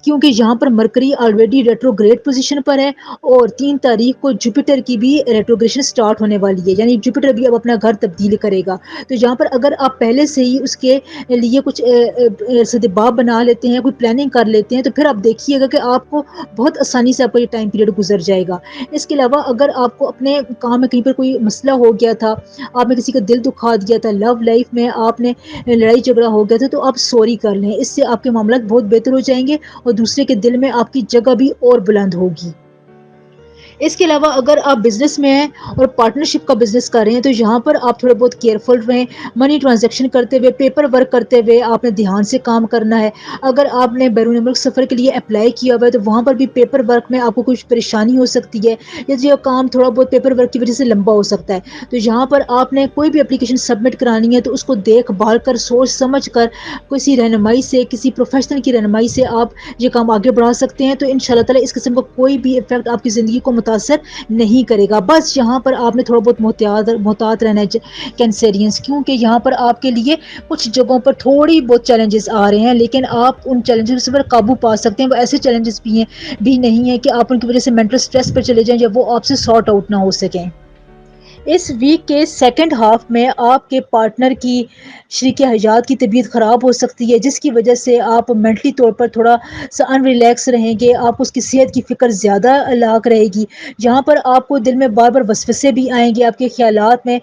کیونکہ یہاں پر مرکری آلریڈی ریٹروگریڈ پوزیشن پر ہے اور 3 تاریخ کو جوپیٹر کی بھی ریٹروگریشن سٹارٹ ہونے والی ہے، یعنی جوپیٹر بھی اب اپنا گھر تبدیل کرے گا۔ تو یہاں پر اگر آپ پہلے سے ہی اس کے لیے کچھ سدباب بنا لیتے ہیں، کوئی پلاننگ کر لیتے ہیں، تو پھر آپ دیکھیے گا کہ آپ کو بہت آسانی سے آپ کا یہ ٹائم پیریڈ گزر جائے گا۔ اس کے علاوہ اگر آپ کو اپنے کام میں کہیں پر کوئی مسئلہ ہو گیا تھا، آپ نے کسی کا دل دکھا دیا تھا، لو لائف میں آپ نے لڑائی جھگڑا ہو گیا تھا، تو آپ سوری کر لیں، اس سے آپ کے معاملات بہت بہتر ہو جائیں گے اور دوسرے کے دل میں آپ کی جگہ بھی اور بلند ہوگی۔ اس کے علاوہ اگر آپ بزنس میں ہیں اور پارٹنرشپ کا بزنس کر رہے ہیں تو یہاں پر آپ تھوڑا بہت کیئرفل رہیں، منی ٹرانزیکشن کرتے ہوئے، پیپر ورک کرتے ہوئے آپ نے دھیان سے کام کرنا ہے۔ اگر آپ نے بیرون ملک سفر کے لیے اپلائی کیا ہوا ہے تو وہاں پر بھی پیپر ورک میں آپ کو کچھ پریشانی ہو سکتی ہے، یا جو کام تھوڑا بہت پیپر ورک کی وجہ سے لمبا ہو سکتا ہے، تو یہاں پر آپ نے کوئی بھی اپلیکیشن سبمٹ کرانی ہے تو اس کو دیکھ بھال کر، سوچ سمجھ کر، کسی رہنمائی سے، کسی پروفیشنل کی رہنمائی سے آپ یہ کام آگے بڑھا سکتے ہیں، تو ان شاء اللہ تعالیٰ اس قسم کا کوئی بھی افیکٹ آپ کی زندگی کو متاثر نہیں کرے گا۔ بس یہاں پر آپ نے تھوڑا بہت محتاط رہنا ہے کینسیرینس، کیونکہ یہاں پر آپ کے لیے کچھ جگہوں پر تھوڑی بہت چیلنجز آ رہے ہیں، لیکن آپ ان چیلنجز پر قابو پا سکتے ہیں۔ وہ ایسے چیلنجز بھی نہیں ہیں کہ آپ ان کی وجہ سے مینٹل اسٹریس پر چلے جائیں یا وہ آپ سے سارٹ آؤٹ نہ ہو سکیں۔ اس ویک کے سیکنڈ ہاف میں آپ کے پارٹنر کی، شریک حیات کی طبیعت خراب ہو سکتی ہے، جس کی وجہ سے آپ مینٹلی طور پر تھوڑا سا ان ریلیکس رہیں گے، آپ اس کی صحت کی فکر زیادہ لاحق رہے گی۔ یہاں پر آپ کو دل میں بار بار وسوسے بھی آئیں گے، آپ کے خیالات میں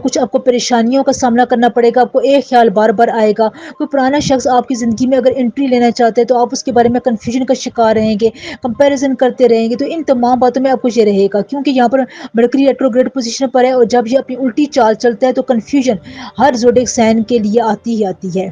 کچھ آپ کو پریشانیوں کا سامنا کرنا پڑے گا، آپ کو ایک خیال بار بار آئے گا، کوئی پرانا شخص آپ کی زندگی میں اگر انٹری لینا چاہتے ہیں تو آپ اس کے بارے میں کنفیوژن کا شکار رہیں گے، کمپیریزن کرتے رہیں گے، تو ان تمام باتوں میں آپ کو یہ رہے گا، کیونکہ یہاں پر مرکری ریٹروگریڈ پوزیشن پر ہے اور جب یہ اپنی الٹی چال چلتا ہے تو کنفیوژن ہر زوڈیک سائن کے لیے آتی ہی آتی ہے۔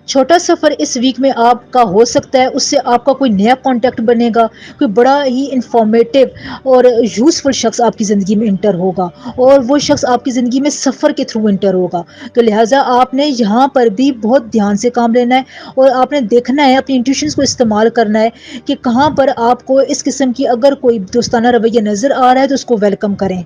چھوٹا سفر اس ویک میں آپ کا ہو سکتا ہے، اس سے آپ کا کوئی نیا کانٹیکٹ بنے گا، کوئی بڑا ہی انفارمیٹیو اور یوزفل شخص آپ کی زندگی میں انٹر ہوگا، اور وہ شخص آپ کی زندگی میں سفر کے تھرو انٹر ہوگا، تو لہٰذا آپ نے یہاں پر بھی بہت دھیان سے کام لینا ہے اور آپ نے دیکھنا ہے، اپنی انٹیوشنز کو استعمال کرنا ہے کہ کہاں پر آپ کو اس قسم کی اگر کوئی دوستانہ رویہ نظر آ رہا ہے تو اس کو ویلکم کریں۔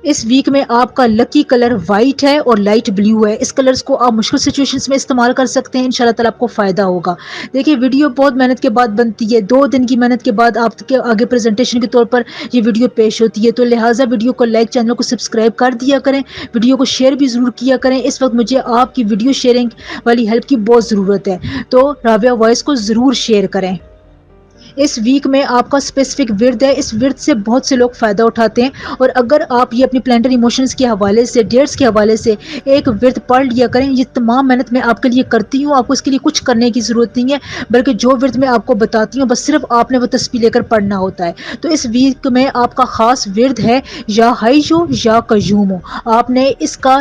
اس ویک میں آپ کا لکی کلر وائٹ ہے اور لائٹ بلیو ہے، اس کلرز کو آپ مشکل سچویشنز میں استعمال کر سکتے ہیں، انشاءاللہ تعالیٰ آپ کو فائدہ ہوگا۔ دیکھیے ویڈیو بہت محنت کے بعد بنتی ہے، 2 دن کی محنت کے بعد آپ کے آگے پریزنٹیشن کے طور پر یہ ویڈیو پیش ہوتی ہے، تو لہٰذا ویڈیو کو لائک، چینل کو سبسکرائب کر دیا کریں، ویڈیو کو شیئر بھی ضرور کیا کریں۔ اس وقت مجھے آپ کی ویڈیو شیئرنگ والی ہیلپ کی بہت ضرورت ہے، تو راویہ وائس کو ضرور شیئر کریں۔ اس ویک میں آپ کا اسپیسیفک ورد ہے، اس ورد سے بہت سے لوگ فائدہ اٹھاتے ہیں، اور اگر آپ یہ اپنی پلانٹر ایموشنز کے حوالے سے، ڈیٹس کے حوالے سے ایک ورد پڑھ لیا کریں، یہ تمام محنت میں آپ کے لیے کرتی ہوں، آپ کو اس کے لیے کچھ کرنے کی ضرورت نہیں ہے، بلکہ جو ورد میں آپ کو بتاتی ہوں بس صرف آپ نے وہ تسبیح لے کر پڑھنا ہوتا ہے۔ تو اس ویک میں آپ کا خاص ورد ہے یا حیّو یا قیوم، آپ نے اس کا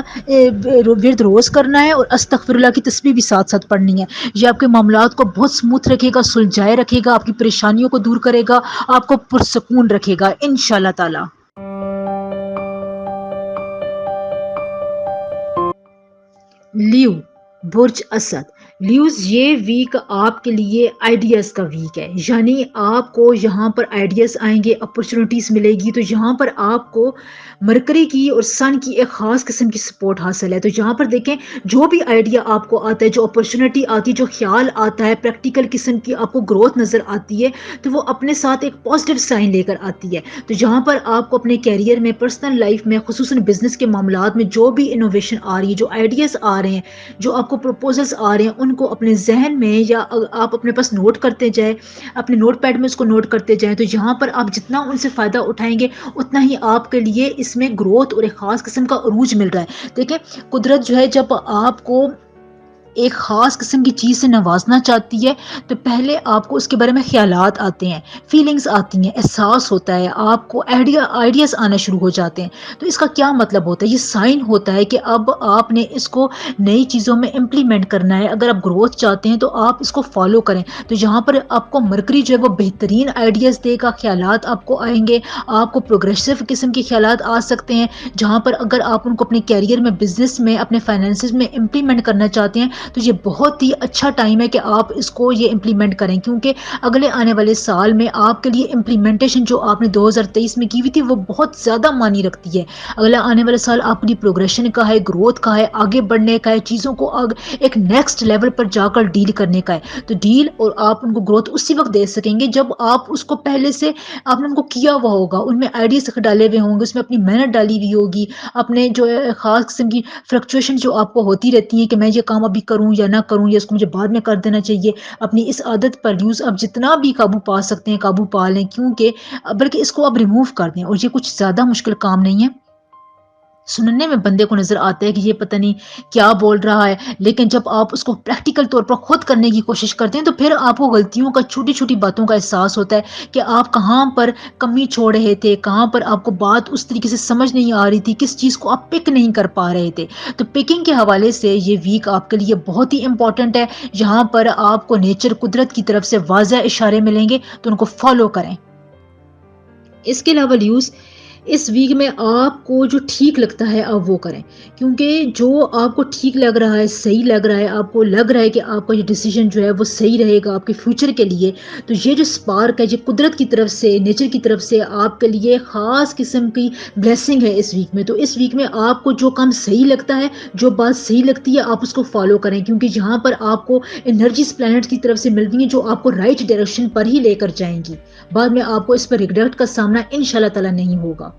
ورد روز کرنا ہے اور استغفر اللہ کی تسبیح بھی ساتھ ساتھ پڑھنی ہے۔ یہ آپ کے معاملات کو بہت سموتھ رکھے گا، سلجھائے رکھے گا، آپ کی پریشانیوں کو دور کرے گا، آپ کو پرسکون رکھے گا انشاءاللہ تعالی۔ لیو، برج اسد، لیوز، یہ ویک آپ کے لیے آئیڈیاز کا ویک ہے، یعنی آپ کو یہاں پر آئیڈیاز آئیں گے، اپرچونٹیز ملے گی، تو یہاں پر آپ کو مرکری کی اور سن کی ایک خاص قسم کی سپورٹ حاصل ہے۔ تو یہاں پر دیکھیں جو بھی آئیڈیا آپ کو آتا ہے، جو اپرچونٹی آتی ہے، جو خیال آتا ہے، پریکٹیکل قسم کی آپ کو گروتھ نظر آتی ہے، تو وہ اپنے ساتھ ایک پازیٹیو سائن لے کر آتی ہے۔ تو یہاں پر آپ کو اپنے کیریئر میں، پرسنل لائف میں، خصوصاً بزنس کے معاملات میں جو بھی انوویشن آ رہی ہے، جو آئیڈیاز آ رہے ہیں، جو آپ کو پروپوزلز آ رہے ہیں، ان کو اپنے ذہن میں یا آپ اپنے پاس نوٹ کرتے جائیں، اپنے نوٹ پیڈ میں اس کو نوٹ کرتے جائیں، تو یہاں پر آپ جتنا ان سے فائدہ اٹھائیں گے اتنا ہی آپ کے لیے اس میں گروتھ اور ایک خاص قسم کا عروج مل رہا ہے۔ دیکھیں قدرت جو ہے جب آپ کو ایک خاص قسم کی چیز سے نوازنا چاہتی ہے تو پہلے آپ کو اس کے بارے میں خیالات آتے ہیں، فیلنگز آتی ہیں، احساس ہوتا ہے، آپ کو آئیڈیاز آنا شروع ہو جاتے ہیں۔ تو اس کا کیا مطلب ہوتا ہے؟ یہ سائن ہوتا ہے کہ اب آپ نے اس کو نئی چیزوں میں امپلیمنٹ کرنا ہے۔ اگر آپ گروتھ چاہتے ہیں تو آپ اس کو فالو کریں۔ تو یہاں پر آپ کو مرکری جو ہے وہ بہترین آئیڈیاز دے گا، خیالات آپ کو آئیں گے، آپ کو پروگریسو قسم کے خیالات آ سکتے ہیں، جہاں پر اگر آپ ان کو اپنے کیریئر میں، بزنس میں، اپنے فائنینسز میں امپلیمنٹ کرنا چاہتے ہیں تو یہ بہت ہی اچھا ٹائم ہے کہ آپ اس کو یہ امپلیمنٹ کریں، کیونکہ اگلے آنے والے سال میں آپ کے لیے امپلیمنٹیشن جو آپ نے 2023 میں کی ہوئی تھی وہ بہت زیادہ معنی رکھتی ہے۔ اگلا آنے والا سال آپ کی پروگریشن کا ہے، گروتھ کا ہے، آگے بڑھنے کا ہے، چیزوں کو ایک نیکسٹ لیول پر جا کر ڈیل کرنے کا ہے۔ تو ڈیل اور آپ ان کو گروتھ اسی وقت دے سکیں گے جب آپ اس کو پہلے سے آپ نے ان کو کیا ہوا ہوگا، ان میں آئیڈیاز ڈالے ہوئے ہوں گے، اس میں اپنی محنت ڈالی ہوئی ہوگی، اپنے جو ہے خاص قسم کی فلکچویشن جو آپ کو ہوتی رہتی ہیں کہ میں یہ کام ابھی کروں یا نہ کروں، یا اس کو مجھے بعد میں کر دینا چاہیے، اپنی اس عادت پر یوز آپ جتنا بھی قابو پا سکتے ہیں قابو پا لیں، کیونکہ بلکہ اس کو آپ ریموو کر دیں، اور یہ کچھ زیادہ مشکل کام نہیں ہے۔ سننے میں بندے کو نظر آتا ہے کہ یہ پتہ نہیں کیا بول رہا ہے، لیکن جب آپ اس کو پریکٹیکل طور پر خود کرنے کی کوشش کرتے ہیں تو پھر آپ کو غلطیوں کا، چھوٹی چھوٹی باتوں کا احساس ہوتا ہے کہ آپ کہاں پر کمی چھوڑ رہے تھے، کہاں پر آپ کو بات اس طریقے سے سمجھ نہیں آ رہی تھی، کس چیز کو آپ پک نہیں کر پا رہے تھے۔ تو پکنگ کے حوالے سے یہ ویک آپ کے لیے بہت ہی امپورٹنٹ ہے، یہاں پر آپ کو نیچر، قدرت کی طرف سے واضح اشارے ملیں گے تو ان کو فالو کریں۔ اس کے علاوہ لیوز، اس ویک میں آپ کو جو ٹھیک لگتا ہے آپ وہ کریں، کیونکہ جو آپ کو ٹھیک لگ رہا ہے، صحیح لگ رہا ہے، آپ کو لگ رہا ہے کہ آپ کا یہ ڈیسیجن جو ہے وہ صحیح رہے گا آپ کے فیوچر کے لیے، تو یہ جو سپارک ہے، یہ قدرت کی طرف سے، نیچر کی طرف سے آپ کے لیے خاص قسم کی بلیسنگ ہے اس ویک میں۔ تو اس ویک میں آپ کو جو کام صحیح لگتا ہے، جو بات صحیح لگتی ہے، آپ اس کو فالو کریں، کیونکہ یہاں پر آپ کو انرجیز پلانٹ کی طرف سے ملتی ہیں جو آپ کو رائٹ ڈائریکشن پر ہی لے کر جائیں گی، بعد میں آپ کو اس پر ریگریٹ کا سامنا انشاءاللہ تعالی نہیں ہوگا۔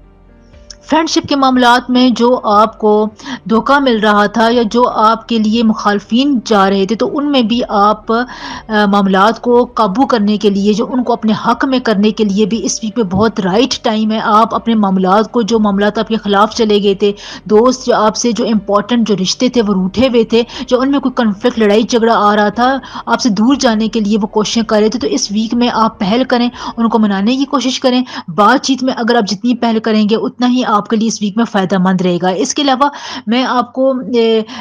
فرینڈ شپ کے معاملات میں جو آپ کو دھوکہ مل رہا تھا یا جو آپ کے لیے مخالفین جا رہے تھے، تو ان میں بھی آپ معاملات کو قابو کرنے کے لیے، جو ان کو اپنے حق میں کرنے کے لیے بھی اس ویک میں بہت رائٹ ٹائم ہے۔ آپ اپنے معاملات کو، جو معاملات آپ کے خلاف چلے گئے تھے، دوست جو آپ سے جو امپورٹنٹ جو رشتے تھے وہ روٹھے ہوئے تھے، جو ان میں کوئی کنفلکٹ، لڑائی جھگڑا آ رہا تھا، آپ سے دور جانے کے لیے وہ کوششیں کر رہے تھے، تو اس ویک میں آپ پہل کریں، ان کو منانے کی کوشش کریں۔ بات چیت میں اگر آپ جتنی پہل کریں گے اتنا ہی آپ کے لیے اس ویک میں فائدہ مند رہے گا۔ اس کے علاوہ میں آپ کو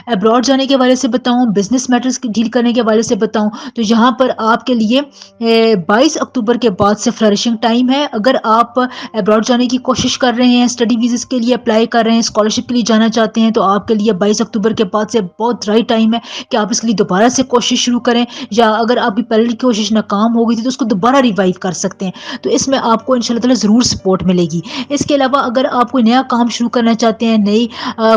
ابراڈ جانے کے حوالے سے بتاؤں، بزنس میٹرز ڈیل کرنے کے حوالے سے بتاؤں، تو یہاں پر آپ کے لیے 22 اکتوبر کے بعد سے فلرشنگ ٹائم ہے۔ اگر آپ ابراڈ جانے کی کوشش کر رہے ہیں، اسٹڈی ویزز کے لیے اپلائی کر رہے ہیں، اسکالرشپ کے لیے جانا چاہتے ہیں، تو آپ کے لیے 22 اکتوبر کے بعد سے بہت رائٹ ٹائم ہے کہ آپ اس کے لیے دوبارہ سے کوشش شروع کریں، یا اگر آپ کی پہلی کوشش ناکام ہو گئی تھی تو اس کو دوبارہ ریوائیو کر سکتے ہیں، تو اس میں آپ کو انشاءاللہ تعالی ضرور سپورٹ ملے گی۔ اس کے علاوہ اگر آپ کوئی نیا کام شروع کرنا چاہتے ہیں، نئی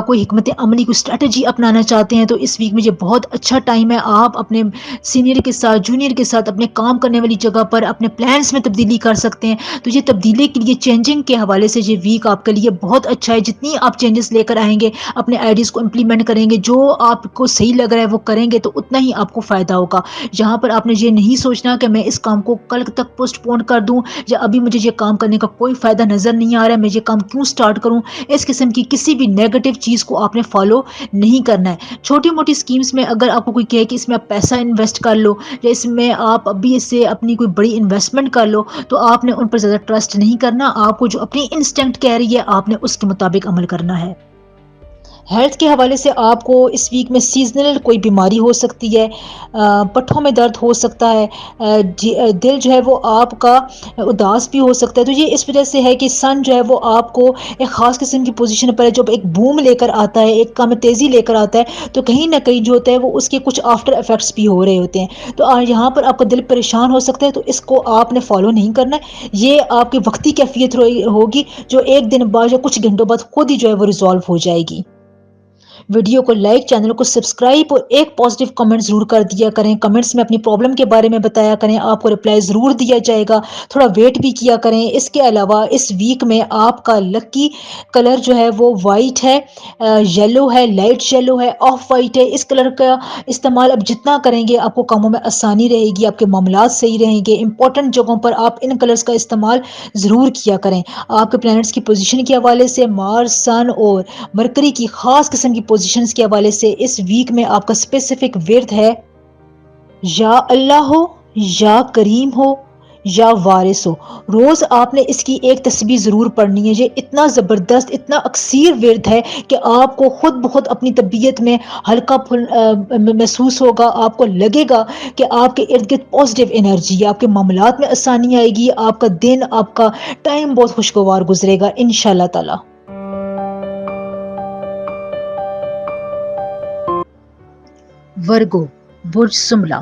کوئی حکمت عملی، کوئی اسٹریٹجی اپنانا چاہتے ہیں، تو اس ویک میں یہ بہت اچھا ٹائم ہے۔ آپ اپنے سینئر کے ساتھ، جونیئر کے ساتھ، اپنے کام کرنے والی جگہ پر اپنے پلانس میں تبدیلی کر سکتے ہیں۔ تو یہ تبدیلی کے لیے، چینجنگ کے حوالے سے یہ ویک آپ کے لیے بہت اچھا ہے۔ جتنی آپ چینجز لے کر آئیں گے، اپنے آئیڈیز کو امپلیمنٹ کریں گے، جو آپ کو صحیح لگ رہا ہے وہ کریں گے، تو اتنا ہی آپ کو فائدہ ہوگا۔ یہاں پر آپ نے یہ نہیں سوچنا کہ میں اس کام کو کل تک پوسٹ پون کر دوں، یا ابھی مجھے یہ کام کرنے کا کوئی فائدہ نظر نہیں آ رہا ہے، میں یہ کام کیوں سٹارٹ کروں۔ اس قسم کی کسی بھی نیگیٹو چیز کو آپ نے فالو نہیں کرنا ہے۔ چھوٹی موٹی سکیمز میں اگر آپ کو کوئی کہے کہ اس میں آپ پیسہ انویسٹ کر لو، یا اس میں آپ ابھی اس سے اپنی کوئی بڑی انویسٹمنٹ کر لو، تو آپ نے ان پر زیادہ ٹرسٹ نہیں کرنا۔ آپ کو جو اپنی انسٹنکٹ کہہ رہی ہے، آپ نے اس کے مطابق عمل کرنا ہے۔ ہیلتھ کے حوالے سے آپ کو اس ویک میں سیزنل کوئی بیماری ہو سکتی ہے، پٹھوں میں درد ہو سکتا ہے، دل جو ہے وہ آپ کا اداس بھی ہو سکتا ہے۔ تو یہ اس وجہ سے ہے کہ سن جو ہے وہ آپ کو ایک خاص قسم کی پوزیشن پر ہے، جب ایک بوم لے کر آتا ہے، ایک کام تیزی لے کر آتا ہے، تو کہیں نہ کہیں جو ہوتا ہے وہ اس کے کچھ آفٹر افیکٹس بھی ہو رہے ہوتے ہیں۔ تو یہاں پر آپ کا دل پریشان ہو سکتا ہے، تو اس کو آپ نے فالو نہیں کرنا ہے۔ یہ آپ کی وقتی کیفیت ہوگی، جو ایک دن بعد یا کچھ گھنٹوں بعد خود ہی جو ہے وہ ریزالو ہو جائے گی۔ ویڈیو کو لائک، چینل کو سبسکرائب، اور ایک پازیٹیو کمنٹ ضرور کر دیا کریں۔ کمنٹس میں اپنی پرابلم کے بارے میں بتایا کریں، آپ کو رپلائی ضرور دیا جائے گا۔ تھوڑا ویٹ بھی کیا کریں۔ اس کے علاوہ اس ویک میں آپ کا لکی کلر جو ہے وہ وائٹ ہے، یلو ہے، لائٹ یلو ہے، آف وائٹ ہے۔ اس کلر کا استعمال آپ جتنا کریں گے، آپ کو کاموں میں آسانی رہے گی، آپ کے معاملات صحیح رہیں گے۔ امپورٹنٹ جگہوں پر آپ ان کلرز کا استعمال ضرور کیا کریں۔ آپ کے پلانٹس کی پوزیشن کے حوالے سے مارس، سن اور مرکری کی خاص قسم کی پوزیشنز کے حوالے سے اس ویک میں آپ کا اسپیسیفک ورد ہے یا اللہ ہو، یا کریم ہو، یا وارث ہو۔ روز آپ نے اس کی ایک تسبیح ضرور پڑھنی ہے۔ یہ اتنا زبردست، اتنا اکثیر ورد ہے کہ آپ کو خود بخود اپنی طبیعت میں ہلکا محسوس ہوگا۔ آپ کو لگے گا کہ آپ کے ارد گرد پازیٹیو انرجی، آپ کے معاملات میں آسانی آئے گی، آپ کا دن، آپ کا ٹائم بہت خوشگوار گزرے گا انشاءاللہ تعالی۔ ورگو، برج سملہ،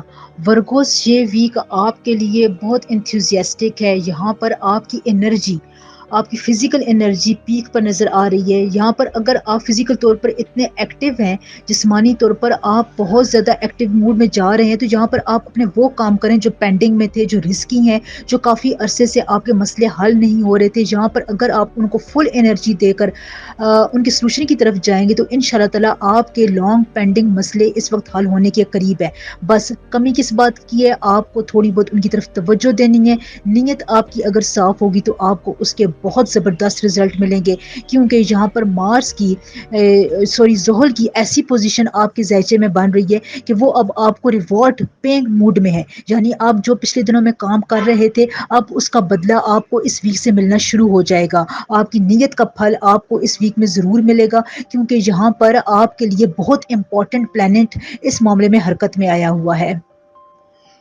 ورگوس یہ ویک آپ کے لیے بہت انتھوزیاسٹک ہے۔ یہاں پر آپ کی انرجی، آپ کی فزیکل انرجی پیک پر نظر آ رہی ہے۔ یہاں پر اگر آپ فزیکل طور پر اتنے ایکٹیو ہیں، جسمانی طور پر آپ بہت زیادہ ایکٹیو موڈ میں جا رہے ہیں، تو یہاں پر آپ اپنے وہ کام کریں جو پینڈنگ میں تھے، جو رسکی ہیں، جو کافی عرصے سے آپ کے مسئلے حل نہیں ہو رہے تھے۔ یہاں پر اگر آپ ان کو فل انرجی دے کر ان کے سلوشن کی طرف جائیں گے تو انشاءاللہ تعالی آپ کے لانگ پینڈنگ مسئلے اس وقت حل ہونے کے قریب ہے۔ بس کمی کس بات کی ہے؟ آپ کو تھوڑی بہت ان کی طرف توجہ دینی ہے۔ نیت آپ کی اگر صاف ہوگی تو آپ کو اس کے بہت زبردست رزلٹ ملیں گے، کیونکہ یہاں پر مارس کی زحل کی ایسی پوزیشن آپ کے ذائچے میں بن رہی ہے کہ وہ اب آپ کو ریوارڈ پیئنگ موڈ میں ہے۔ یعنی آپ جو پچھلے دنوں میں کام کر رہے تھے، اب اس کا بدلہ آپ کو اس ویک سے ملنا شروع ہو جائے گا۔ آپ کی نیت کا پھل آپ کو اس ویک میں ضرور ملے گا، کیونکہ یہاں پر آپ کے لیے بہت امپورٹنٹ پلانٹ اس معاملے میں حرکت میں آیا ہوا ہے۔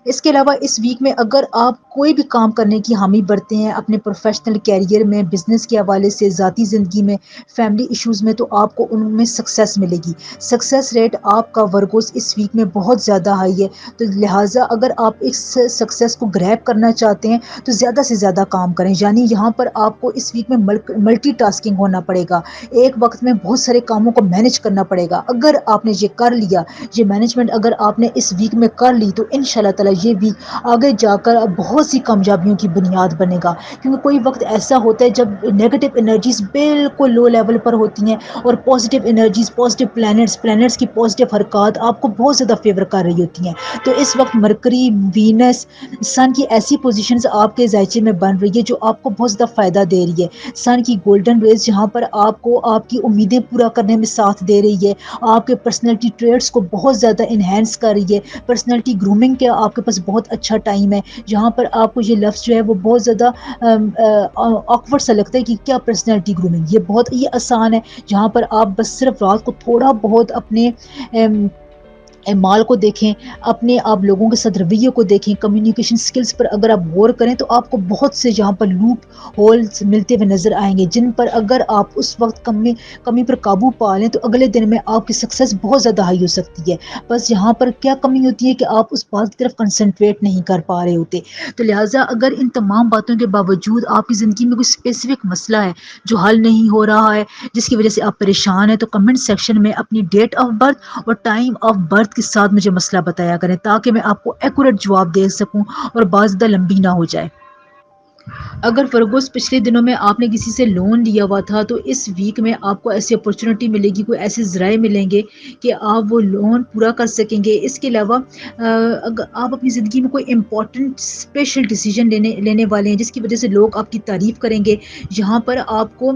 اس کے علاوہ اس ویک میں اگر آپ کوئی بھی کام کرنے کی حامی برتے ہیں اپنے پروفیشنل کیریئر میں، بزنس کے حوالے سے، ذاتی زندگی میں، فیملی ایشوز میں، تو آپ کو ان میں سکسیس ملے گی۔ سکسیس ریٹ آپ کا ورگوس اس ویک میں بہت زیادہ ہائی ہے، تو لہٰذا اگر آپ اس سکسیس کو گریب کرنا چاہتے ہیں تو زیادہ سے زیادہ کام کریں۔ یعنی یہاں پر آپ کو اس ویک میں ملٹی ٹاسکنگ ہونا پڑے گا، ایک وقت میں بہت سارے کاموں کو مینج کرنا پڑے گا۔ اگر آپ نے یہ کر لیا، یہ مینجمنٹ اگر آپ نے اس ویک میں کر لی، تو انشاءاللہ تعالی یہ ویک آگے جا کر بہت سی کامیابیوں کی بنیاد بنے گا۔ کیونکہ کوئی وقت ایسا ہوتا ہے جب نیگیٹو انرجیز بالکل لو لیول پر ہوتی ہیں اور پازیٹیو انرجیز، پازیٹیو پلانٹس کی پازیٹیو حرکات آپ کو بہت زیادہ فیور کر رہی ہوتی ہیں۔ تو اس وقت مرکری، وینس، سن کی ایسی پوزیشنز آپ کے ذائچے میں بن رہی ہے جو آپ کو بہت زیادہ فائدہ دے رہی ہے۔ سن کی گولڈن ریز جہاں پر آپ کو آپ کی امیدیں پورا کرنے میں ساتھ دے رہی ہے، آپ کے پرسنالٹی ٹریٹس کو بہت زیادہ انہینس کر رہی ہے۔ پرسنالٹی گرومنگ کے آپ کے پاس بہت اچھا ٹائم ہے، جہاں پر آپ کو یہ لفظ جو ہے وہ بہت زیادہ آکورڈ سا لگتا ہے کہ کیا پرسنالٹی گرومنگ، یہ آسان ہے، جہاں پر آپ بس صرف رات کو تھوڑا بہت اپنے اعمال کو دیکھیں، اپنے آپ لوگوں کے ساتھ رویے کو دیکھیں، کمیونیکیشن سکلز پر اگر آپ غور کریں تو آپ کو بہت سے جہاں پر لوپ ہولز ملتے ہوئے نظر آئیں گے، جن پر اگر آپ اس وقت کمی پر قابو پا لیں تو اگلے دن میں آپ کی سکسیس بہت زیادہ ہائی ہو سکتی ہے۔ بس یہاں پر کیا کمی ہوتی ہے کہ آپ اس بات کی طرف کنسنٹریٹ نہیں کر پا رہے ہوتے۔ تو لہٰذا اگر ان تمام باتوں کے باوجود آپ کی زندگی میں کوئی اسپیسیفک مسئلہ ہے جو حل نہیں ہو رہا ہے، جس کی وجہ سے آپ پریشان ہیں، تو کمنٹ سیکشن میں اپنی ڈیٹ آف برتھ اور ٹائم آف برتھ کے ساتھ مجھے مسئلہ بتایا کریں، تاکہ میں آپ کو ایکوریٹ جواب دے سکوں اور بات زیادہ لمبی نہ ہو جائے۔ اگر ورگوس پچھلے دنوں میں آپ نے کسی سے لون لیا ہوا تھا تو اس ویک میں آپ کو ایسی اپرچونٹی ملے گی، کوئی ایسے ذرائع ملیں گے کہ آپ وہ لون پورا کر سکیں گے۔ اس کے علاوہ اگر آپ اپنی زندگی میں کوئی امپورٹنٹ اسپیشل ڈیسیجن لینے والے ہیں جس کی وجہ سے لوگ آپ کی تعریف کریں گے، جہاں پر آپ کو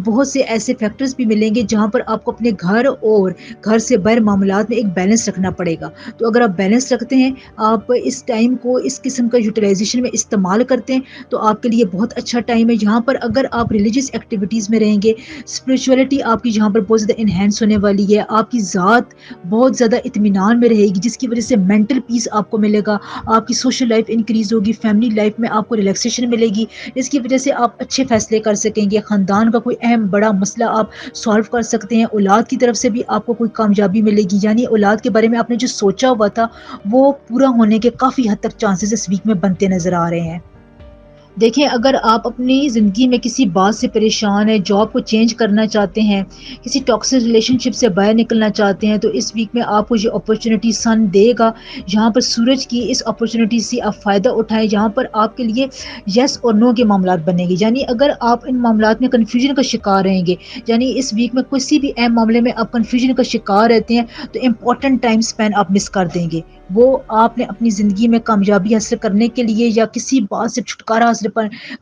بہت سے ایسے فیکٹرز بھی ملیں گے جہاں پر آپ کو اپنے گھر اور گھر سے باہر معاملات میں ایک بیلنس رکھنا پڑے گا۔ تو اگر آپ بیلنس رکھتے ہیں، آپ اس ٹائم کو اس قسم کا یوٹیلائزیشن میں استعمال کرتے ہیں، تو آپ کے لیے بہت اچھا ٹائم ہے۔ یہاں پر اگر آپ ریلیجیس ایکٹیویٹیز میں رہیں گے، اسپرچولیٹی آپ کی جہاں پر بہت زیادہ انہینس ہونے والی ہے، آپ کی ذات بہت زیادہ اطمینان میں رہے گی، جس کی وجہ سے مینٹل پیس آپ کو ملے گا، آپ کی سوشل لائف انکریز ہوگی، فیملی لائف میں آپ کو ریلیکسیشن ملے گی، جس کی وجہ سے آپ اچھے فیصلے کر سکیں گے، خاندان کا کوئی اہم بڑا مسئلہ آپ سالو کر سکتے ہیں، اولاد کی طرف سے بھی آپ کو کوئی کامیابی ملے گی، یعنی اولاد کے بارے میں آپ نے جو سوچا ہوا تھا وہ پورا ہونے کے کافی حد تک چانسز اس ویک میں بنتے نظر آ رہے ہیں۔ دیکھیں، اگر آپ اپنی زندگی میں کسی بات سے پریشان ہیں، جاب کو چینج کرنا چاہتے ہیں، کسی ٹاکسک ریلیشن شپ سے باہر نکلنا چاہتے ہیں، تو اس ویک میں آپ کو یہ اپرچونٹی سن دے گا، جہاں پر سورج کی اس اپرچونٹی سے آپ فائدہ اٹھائیں، جہاں پر آپ کے لیے یس اور نو کے معاملات بنے گے۔ یعنی اگر آپ ان معاملات میں کنفیوژن کا شکار رہیں گے، یعنی اس ویک میں کسی بھی اہم معاملے میں آپ کنفیوژن کا شکار رہتے ہیں، تو امپورٹنٹ ٹائم سپین آپ مس کر دیں گے۔ وہ آپ نے اپنی زندگی میں کامیابی حاصل کرنے کے لیے یا کسی بات سے چھٹکارا حاصل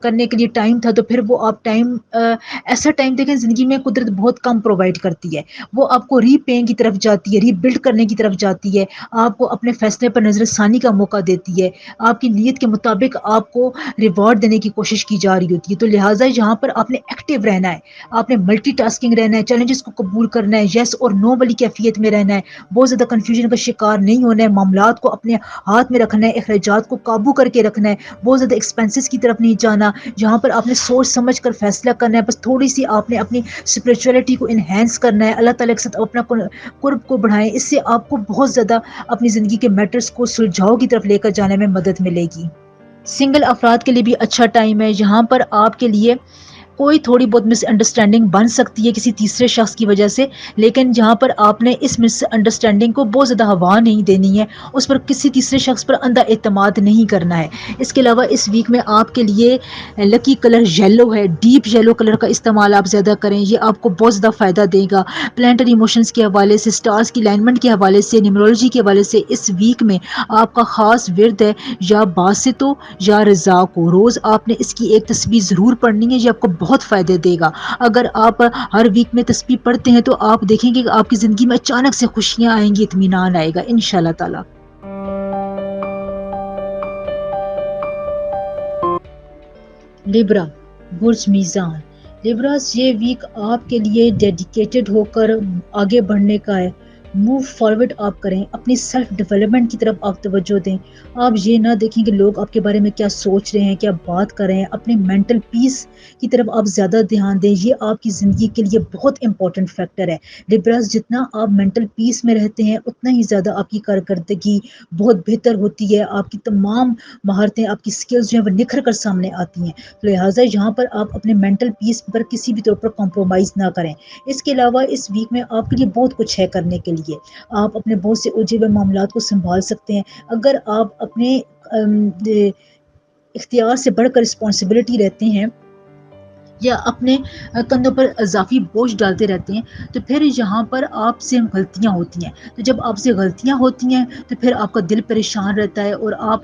کرنے کے لیے ٹائم تھا، تو پھر وہ آپ ٹائم ایسا ٹائم دیکھیں زندگی میں قدرت بہت کم پرووائڈ کرتی ہے. وہ آپ کو ری پیئنگ کی طرف جاتی ہے، ری بلڈ کرنے کی طرف جاتی ہے، آپ کو اپنے فیصلے پر نظر ثانی کا موقع دیتی ہے، آپ کی نیت کے مطابق آپ کو ریوارڈ دینے کی کوشش کی جا رہی ہوتی ہے. تو لہٰذا یہاں پر آپ نے ایکٹیو رہنا ہے، آپ نے ملٹی ٹاسکنگ رہنا ہے، چیلنجز کو قبول کرنا ہے، یس اور نو والی کیفیت میں رہنا ہے، بہت زیادہ کنفیوژن کا شکار نہیں ہونا ہے، معاملات کو اپنے ہاتھ میں رکھنا ہے، اخراجات کو قابو کر کے رکھنا ہے، بہت زیادہ ایکسپینسز کی طرف نہیں جانا. جہاں پر آپ نے سوچ سمجھ کر فیصلہ کرنا ہے، بس تھوڑی سی آپ نے اپنی اسپریچولیٹی کو انہینس کرنا ہے، اللہ تعالیٰ کے ساتھ اپنا قرب کو بڑھائیں. اس سے آپ کو بہت زیادہ اپنی زندگی کے میٹرز کو سلجھاؤ کی طرف لے کر جانے میں مدد ملے گی. سنگل افراد کے لیے بھی اچھا ٹائم ہے، یہاں پر آپ کے لیے کوئی تھوڑی بہت مس انڈرسٹینڈنگ بن سکتی ہے کسی تیسرے شخص کی وجہ سے، لیکن جہاں پر آپ نے اس مس انڈرسٹینڈنگ کو بہت زیادہ ہوا نہیں دینی ہے، اس پر کسی تیسرے شخص پر اندھا اعتماد نہیں کرنا ہے. اس کے علاوہ اس ویک میں آپ کے لیے لکی کلر یلو ہے، ڈیپ یلو کلر کا استعمال آپ زیادہ کریں، یہ آپ کو بہت زیادہ فائدہ دے گا. پلانٹری ایموشنز کے حوالے سے، سٹارز کی الائنمنٹ کے حوالے سے، نیومرولوجی کے حوالے سے اس ویک میں آپ کا خاص ورد ہے یا باسطو یا رضا کو. روز آپ نے اس کی ایک تسبیح ضرور پڑھنی ہے، یہ آپ کو بہت فائدے دے گا. اگر آپ ہر ویک میں تسبیح پڑھتے ہیں تو آپ دیکھیں گے کہ آپ کی زندگی میں اچانک سے خوشیاں آئیں گی، اطمینان آئے گا انشاءاللہ تعالی. لیبرا برج میزان. لیبراز یہ ویک آپ کے لیے ڈیڈیکیٹڈ ہو کر آگے بڑھنے کا ہے. موو فارورڈ آپ کریں، اپنی سیلف ڈیولپمنٹ کی طرف آپ توجہ دیں. آپ یہ نہ دیکھیں کہ لوگ آپ کے بارے میں کیا سوچ رہے ہیں، کیا بات کر رہے ہیں. اپنے مینٹل پیس کی طرف آپ زیادہ دھیان دیں، یہ آپ کی زندگی کے لیے بہت امپورٹنٹ فیکٹر ہے. لیبراز جتنا آپ مینٹل پیس میں رہتے ہیں اتنا ہی زیادہ آپ کی کارکردگی بہت بہتر ہوتی ہے، آپ کی تمام مہارتیں، آپ کی سکلز جو ہیں وہ نکھر کر سامنے آتی ہیں. لہٰذا یہاں پر آپ اپنے مینٹل پیس پر کسی بھی طور پر کمپرومائز نہ کریں. اس کے علاوہ اس ویک میں آپ کے لیے بہت کچھ ہے کرنے کے لیے. آپ اپنے بہت سے الجھے ہوئے معاملات کو سنبھال سکتے ہیں. اگر آپ اپنے اختیار سے بڑھ کر رسپانسبلٹی رہتے ہیں یا اپنے کندھوں پر اضافی بوجھ ڈالتے رہتے ہیں تو پھر یہاں پر آپ سے غلطیاں ہوتی ہیں. تو جب آپ سے غلطیاں ہوتی ہیں تو پھر آپ کا دل پریشان رہتا ہے اور آپ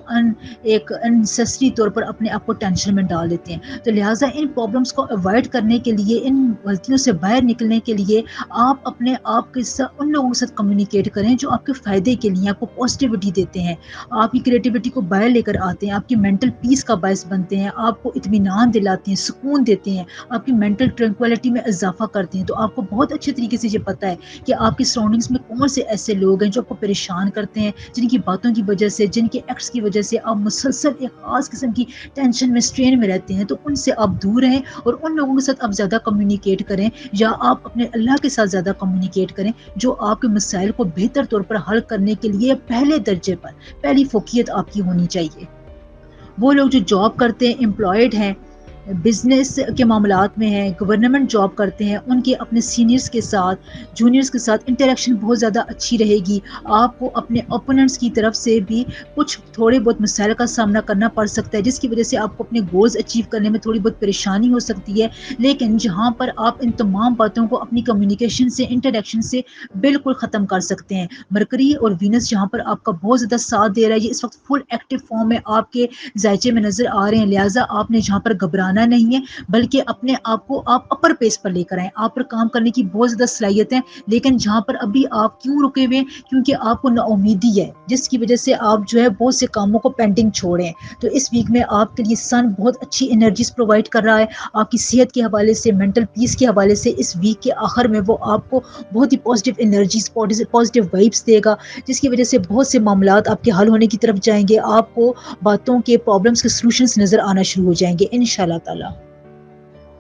ایک انسیسری طور پر اپنے آپ کو ٹینشن میں ڈال دیتے ہیں. تو لہٰذا ان پرابلمس کو اوائڈ کرنے کے لیے، ان غلطیوں سے باہر نکلنے کے لیے آپ اپنے آپ کے ساتھ ان لوگوں کے ساتھ کمیونیکیٹ کریں جو آپ کے فائدے کے لیے آپ کو پازیٹیوٹی دیتے ہیں، آپ کی کریٹیوٹی کو باہر لے کر آتے ہیں، آپ کی مینٹل پیس کا باعث بنتے ہیں، آپ کو اطمینان دلاتے ہیں، سکون دیتے ہیں، آپ کی مینٹل ٹرنکولیٹی میں اضافہ کرتے ہیں. تو آپ کو بہت اچھے طریقے سے یہ پتہ ہے کہ آپ کی سراؤنڈنگس میں کون سے ایسے لوگ ہیں جو آپ کو پریشان کرتے ہیں، جن کی باتوں کی وجہ سے، جن کے ایکٹس کی وجہ سے آپ مسلسل ایک خاص قسم کی ٹینشن میں، اسٹرین میں رہتے ہیں. تو ان سے آپ دور رہیں اور ان لوگوں کے ساتھ آپ زیادہ کمیونیکیٹ کریں یا آپ اپنے اللہ کے ساتھ زیادہ کمیونیکیٹ کریں جو آپ کے مسائل کو بہتر طور پر حل کرنے کے لیے پہلے درجے پر پہلی فوقیت آپ کی ہونی چاہیے. وہ لوگ جو جاب کرتے ہیں، امپلائڈ ہیں، بزنس کے معاملات میں ہیں، گورنمنٹ جاب کرتے ہیں، ان کے اپنے سینئرز کے ساتھ، جونیئرز کے ساتھ انٹریکشن بہت زیادہ اچھی رہے گی. آپ کو اپنے اوپوننٹس کی طرف سے بھی کچھ تھوڑے بہت مسائل کا سامنا کرنا پڑ سکتا ہے، جس کی وجہ سے آپ کو اپنے گولز اچیو کرنے میں تھوڑی بہت پریشانی ہو سکتی ہے. لیکن جہاں پر آپ ان تمام باتوں کو اپنی کمیونیکیشن سے، انٹریکشن سے بالکل ختم کر سکتے ہیں. مرکری اور وینس جہاں پر آپ کا بہت زیادہ ساتھ دے رہا ہے، یہ اس وقت فل ایکٹیو فارم میں آپ کے ذائچے میں نظر آ رہے ہیں. لہٰذا آپ نے جہاں پر گھبرانا نہیں ہے بلکہ اپنے آپ کو آپ اپر پیس پر لے کر آئیں. آپ پر کام کرنے کی بہت زیادہ صلاحیت ہے، لیکن جہاں پر ابھی آپ کیوں رکے ہوئے ہیں؟ کیونکہ آپ کو نا امیدی ہے، جس کی وجہ سے آپ جو ہے بہت سے کاموں کو پینڈنگ چھوڑے ہیں. تو اس ویک میں آپ کے لیے سن بہت اچھی انرجیز پرووائڈ کر رہا ہے. آپ کی صحت کے حوالے سے، مینٹل پیس کے حوالے سے اس ویک کے آخر میں وہ آپ کو بہت ہی پازیٹیو انرجیز، پازیٹیو وائبس دے گا، جس کی وجہ سے بہت سے معاملات آپ کے حل ہونے کی طرف جائیں گے. آپ کو باتوں کے، پرابلمس کے سلوشنز نظر آنا شروع ہو جائیں گے انشاءاللہ تعالی.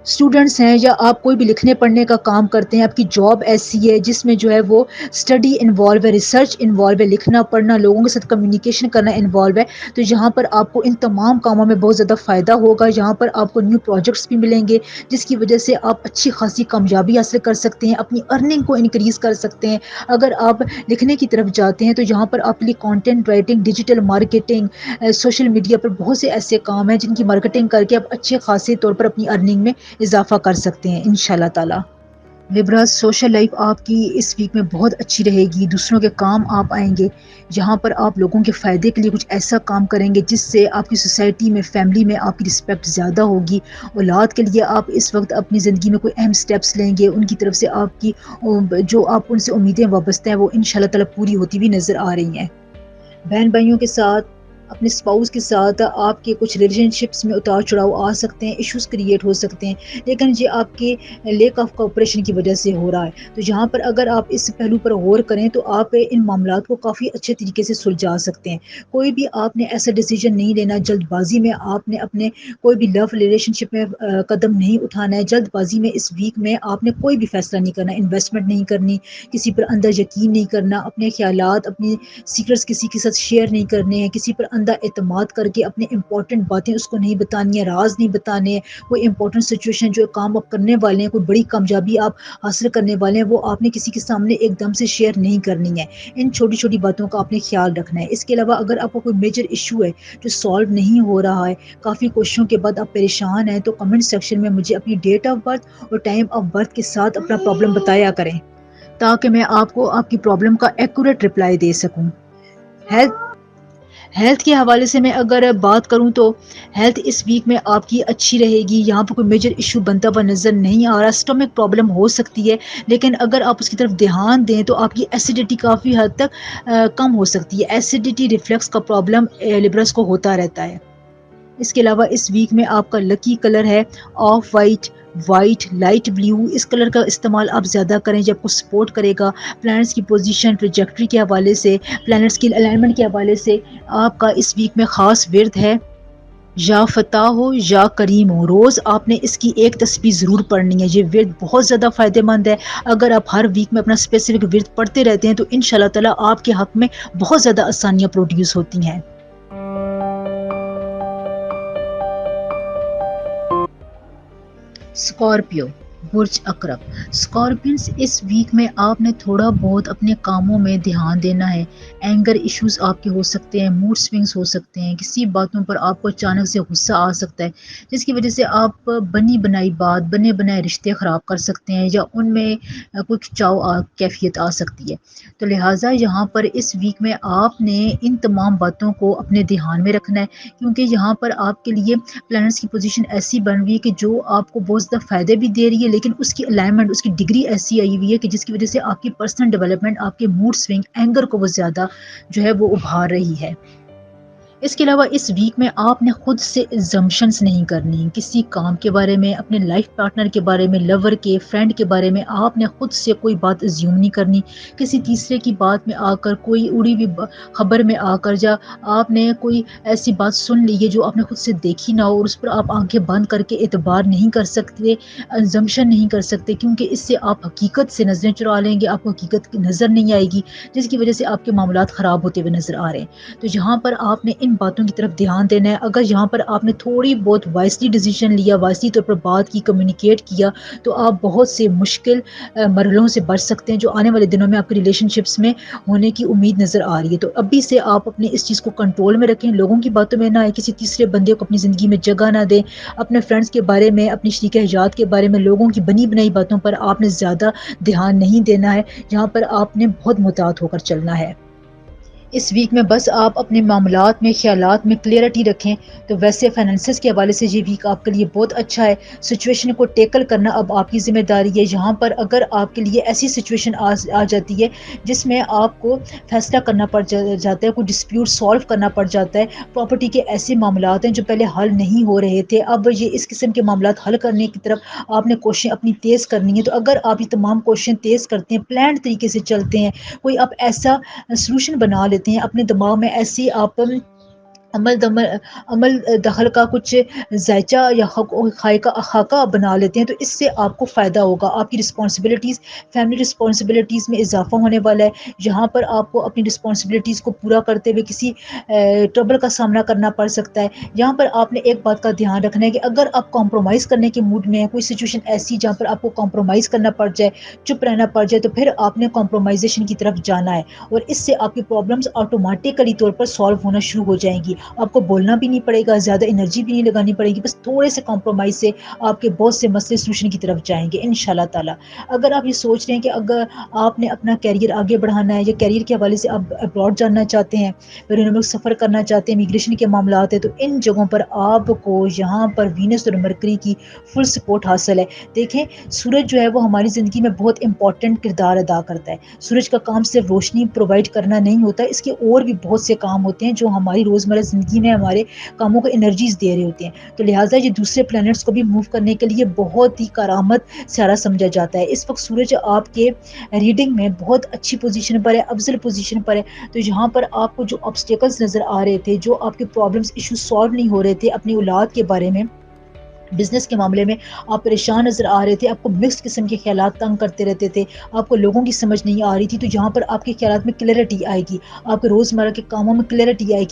اسٹوڈنٹس ہیں یا آپ کوئی بھی لکھنے پڑھنے کا کام کرتے ہیں، آپ کی جاب ایسی ہے جس میں جو ہے وہ اسٹڈی انوالو ہے، ریسرچ انوالو ہے، لکھنا پڑھنا، لوگوں کے ساتھ کمیونیکیشن کرنا انوالو ہے، تو یہاں پر آپ کو ان تمام کاموں میں بہت زیادہ فائدہ ہوگا. یہاں پر آپ کو نیو پروجیکٹس بھی ملیں گے جس کی وجہ سے آپ اچھی خاصی کامیابی حاصل کر سکتے ہیں، اپنی ارننگ کو انکریز کر سکتے ہیں. اگر آپ لکھنے کی طرف جاتے ہیں تو یہاں پر آپ کے لیے content writing, digital marketing, social media پر بہت سے ایسے کام ہیں جن کی مارکیٹنگ کر کے آپ اچھے خاصے طور پر اپنی ارننگ میں اضافہ کر سکتے ہیں انشاءاللہ تعالی. لبرا سوشل لائف آپ کی اس ویک میں بہت اچھی رہے گی، دوسروں کے کام آپ آئیں گے، جہاں پر آپ لوگوں کے فائدے کے لیے کچھ ایسا کام کریں گے جس سے آپ کی سوسائٹی میں، فیملی میں آپ کی رسپیکٹ زیادہ ہوگی۔ اولاد کے لیے آپ اس وقت اپنی زندگی میں کوئی اہم سٹیپس لیں گے، ان کی طرف سے آپ کی جو آپ ان سے امیدیں وابستہ ہیں وہ انشاءاللہ تعالی پوری ہوتی ہوئی نظر آ رہی ہیں۔ بہن بھائیوں کے ساتھ، اپنے اسپاؤس کے ساتھ آپ کے کچھ ریلیشن شپس میں اتار چڑھاؤ آ سکتے ہیں، ایشوز کریٹ ہو سکتے ہیں، لیکن یہ آپ کے لیک آف کوپریشن کی وجہ سے ہو رہا ہے۔ تو یہاں پر اگر آپ اس پہلو پر غور کریں تو آپ ان معاملات کو کافی اچھے طریقے سے سلجھا سکتے ہیں۔ کوئی بھی آپ نے ایسا ڈیسیجن نہیں لینا جلد بازی میں، آپ نے اپنے کوئی بھی لو ریلیشن شپ میں قدم نہیں اٹھانا ہے جلد بازی میں۔ اس ویک میں آپ نے کوئی بھی فیصلہ نہیں کرنا، انویسٹمنٹ نہیں کرنی، کسی پر اندر یقین نہیں کرنا، اپنے خیالات، اپنی سیکرٹس کسی کے ساتھ شیئر نہیں کرنے ہیں، کسی پر اندھا اعتماد کر کے اپنے امپورٹنٹ باتیں اس کو نہیں بتانی ہیں، راز نہیں بتانے ہیں۔ کوئی امپورٹنٹ سچویشن جو کام آپ کرنے والے ہیں، کوئی بڑی کامیابی آپ حاصل کرنے والے ہیں، وہ آپ نے کسی کے سامنے ایک دم سے شیئر نہیں کرنی ہے۔ ان چھوٹی چھوٹی باتوں کا آپ نے خیال رکھنا ہے۔ اس کے علاوہ اگر آپ کو کوئی میجر ایشو ہے جو سالو نہیں ہو رہا ہے، کافی کوششوں کے بعد آپ پریشان ہیں، تو کمنٹ سیکشن میں مجھے اپنی ڈیٹ آف برتھ اور ٹائم آف برتھ کے ساتھ اپنا پرابلم بتایا کریں تاکہ میں آپ کو آپ کی پرابلم کا ایکوریٹ رپلائی دے سکوں۔ ہیلتھ کے حوالے سے میں اگر بات کروں تو ہیلتھ اس ویک میں آپ کی اچھی رہے گی، یہاں پر کوئی میجر ایشو بنتا ہوا نظر نہیں آ رہا۔ اسٹمک پرابلم ہو سکتی ہے، لیکن اگر آپ اس کی طرف دھیان دیں تو آپ کی ایسیڈیٹی کافی حد تک کم ہو سکتی ہے۔ ایسیڈیٹی ریفلیکس کا پرابلم لیبرس کو ہوتا رہتا ہے۔ اس کے علاوہ اس ویک میں آپ کا لکی کلر ہے off white, white, light blue. اس کلر کا استعمال آپ زیادہ کریں جب کو سپورٹ کرے گا۔ پلانٹس کی پوزیشن، ٹریجیکٹری کے حوالے سے، پلانٹس کی الائنمنٹ کے حوالے سے آپ کا اس ویک میں خاص ورد ہے یا فتح ہو یا کریم ہو۔ روز آپ نے اس کی ایک تسبیح ضرور پڑھنی ہے۔ یہ ورد بہت زیادہ فائدہ مند ہے۔ اگر آپ ہر ویک میں اپنا اسپیسیفک ورد پڑھتے رہتے ہیں تو انشاءاللہ تعالی آپ کے حق میں بہت زیادہ آسانیاں پروڈیوس ہوتی ہیں۔ اسکارپیو، برج اقرب۔ اسکارپینس اس ویک میں آپ نے تھوڑا بہت اپنے کاموں میں دھیان دینا ہے۔ اینگر ایشوز آپ کے ہو سکتے ہیں، موڈ سوئنگز ہو سکتے ہیں، کسی باتوں پر آپ کو اچانک سے غصہ آ سکتا ہے جس کی وجہ سے آپ بنی بنائی بات، بنے بنائے رشتے خراب کر سکتے ہیں یا ان میں کچھ کھچاؤ کیفیت آ سکتی ہے۔ تو لہٰذا یہاں پر اس ویک میں آپ نے ان تمام باتوں کو اپنے دھیان میں رکھنا ہے، کیونکہ یہاں پر آپ کے لیے پلانٹس کی پوزیشن ایسی بن رہی ہے کہ جو آپ کو بہت زیادہ فائدے بھی دے رہی ہے، لیکن اس کی الائنمنٹ، اس کی ڈگری ایسی آئی ہوئی ہے کہ جس کی وجہ سے آپ کی پرسنل ڈیولپمنٹ، آپ کے موڈ سوئنگ، اینگر کو وہ زیادہ جو ہے وہ ابھار رہی ہے۔ اس کے علاوہ اس ویک میں آپ نے خود سے ایگزمپشنز نہیں کرنی، کسی کام کے بارے میں، اپنے لائف پارٹنر کے بارے میں، لور کے، فرینڈ کے بارے میں آپ نے خود سے کوئی بات ایزیوم نہیں کرنی۔ کسی تیسرے کی بات میں آ کر، کوئی اڑی ہوئی خبر میں آ کر، یا آپ نے کوئی ایسی بات سن لی ہے جو آپ نے خود سے دیکھی نہ ہو اور اس پر آپ آنکھیں بند کر کے اعتبار نہیں کر سکتے، ایگزمپشن نہیں کر سکتے، کیونکہ اس سے آپ حقیقت سے نظریں چرا لیں گے، آپ کو حقیقت کی نظر نہیں آئے گی جس کی وجہ سے آپ کے معاملات خراب ہوتے ہوئے نظر آ رہے ہیں۔ تو یہاں پر آپ نے ان باتوں کی طرف دھیان دینا ہے۔ اگر یہاں پر آپ نے تھوڑی بہت وائسلی ڈیسیژن لیا، وائسلی طور پر بات کی، کمیونیکیٹ کیا، تو آپ بہت سے مشکل مرحلوں سے بچ سکتے ہیں جو آنے والے دنوں میں آپ کی ریلیشن شپس میں ہونے کی امید نظر آ رہی ہے۔ تو ابھی سے آپ اپنے اس چیز کو کنٹرول میں رکھیں، لوگوں کی باتوں میں نہ آئے، کسی تیسرے بندے کو اپنی زندگی میں جگہ نہ دیں، اپنے فرینڈس کے بارے میں، اپنی شریک حیات کے بارے میں، لوگوں کی بنی بنائی باتوں پر آپ نے زیادہ دھیان نہیں دینا ہے، جہاں پر آپ نے بہت محتاط ہو کر چلنا ہے۔ اس ویک میں بس آپ اپنے معاملات میں، خیالات میں کلیئرٹی رکھیں تو ویسے فائنینسز کے حوالے سے یہ ویک آپ کے لیے بہت اچھا ہے۔ سچویشن کو ٹیکل کرنا اب آپ کی ذمہ داری ہے۔ یہاں پر اگر آپ کے لیے ایسی سچویشن آ جاتی ہے جس میں آپ کو فیصلہ کرنا پڑ جاتا ہے، کوئی ڈسپیوٹ سالو کرنا پڑ جاتا ہے، پراپرٹی کے ایسے معاملات ہیں جو پہلے حل نہیں ہو رہے تھے، اب یہ اس قسم کے معاملات حل کرنے کی طرف آپ نے کوششیں اپنی تیز کرنی ہے۔ تو اگر آپ یہ تمام کوششیں تیز کرتے ہیں، پلانڈ طریقے سے چلتے ہیں، کوئی آپ ایسا سلوشن بنا لیتے ہیں اپنے دماغ میں، ایسی آپ عمل دخل کا کچھ ذائچہ یا خاکہ بنا لیتے ہیں، تو اس سے آپ کو فائدہ ہوگا۔ آپ کی رسپانسبلٹیز، فیملی رسپانسبلٹیز میں اضافہ ہونے والا ہے۔ یہاں پر آپ کو اپنی رسپانسبلٹیز کو پورا کرتے ہوئے کسی ٹربل کا سامنا کرنا پڑ سکتا ہے۔ یہاں پر آپ نے ایک بات کا دھیان رکھنا ہے کہ اگر آپ کمپرومائز کرنے کے موڈ میں ہیں، کوئی سچویشن ایسی جہاں پر آپ کو کمپرومائز کرنا پڑ جائے، چپ رہنا پڑ جائے، تو پھر آپ نے کمپرومائزیشن کی طرف جانا ہے، اور اس سے آپ کی پرابلمس آٹومیٹکلی طور پر سالو ہونا شروع ہو جائیں گی۔ آپ کو بولنا بھی نہیں پڑے گا، زیادہ انرجی بھی نہیں لگانی پڑے گی، بس تھوڑے سے کمپرومائز سے آپ کے بہت سے مسئلے سولوشن کی طرف جائیں گے انشاءاللہ تعالیٰ۔ اگر آپ یہ سوچ رہے ہیں کہ اگر آپ نے اپنا کیریئر آگے بڑھانا ہے یا کیریئر کے حوالے سے آپ ابراڈ جانا چاہتے ہیں، بیرون ملک سفر کرنا چاہتے ہیں، امیگریشن کے معاملات ہیں، تو ان جگہوں پر آپ کو یہاں پر وینس اور مرکری کی فل سپورٹ حاصل ہے۔ دیکھیں سورج جو ہے وہ ہماری زندگی میں بہت امپورٹنٹ کردار ادا کرتا ہے۔ سورج کا کام صرف روشنی پرووائڈ کرنا نہیں ہوتا، اس کے اور بھی بہت سے کام ہوتے ہیں جو ہماری روزمرہ زندگی میں ہمارے کاموں کو انرجیز دے رہے ہوتے ہیں۔ تو لہٰذا یہ دوسرے پلانٹس کو بھی موو کرنے کے لیے بہت ہی کارآمد سیارہ سمجھا جاتا ہے۔ اس وقت سورج آپ کے ریڈنگ میں بہت اچھی پوزیشن پر ہے، افضل پوزیشن پر ہے۔ تو یہاں پر آپ کو جو آبسٹیکلز نظر آ رہے تھے، جو آپ کے پرابلمس ایشوز سالو نہیں ہو رہے تھے اپنی اولاد کے بارے میں، بزنس کے معاملے میں آپ پریشان نظر آ رہے تھے، آپ کو مکس قسم کے خیالات تنگ کرتے رہتے تھے، آپ کو لوگوں کی سمجھ نہیں آ رہی تھی، تو یہاں پر آپ کے خیالات میں کلیئرٹی آئے گی، آپ کے روزمرہ کے کاموں میں کلیئرٹی آئے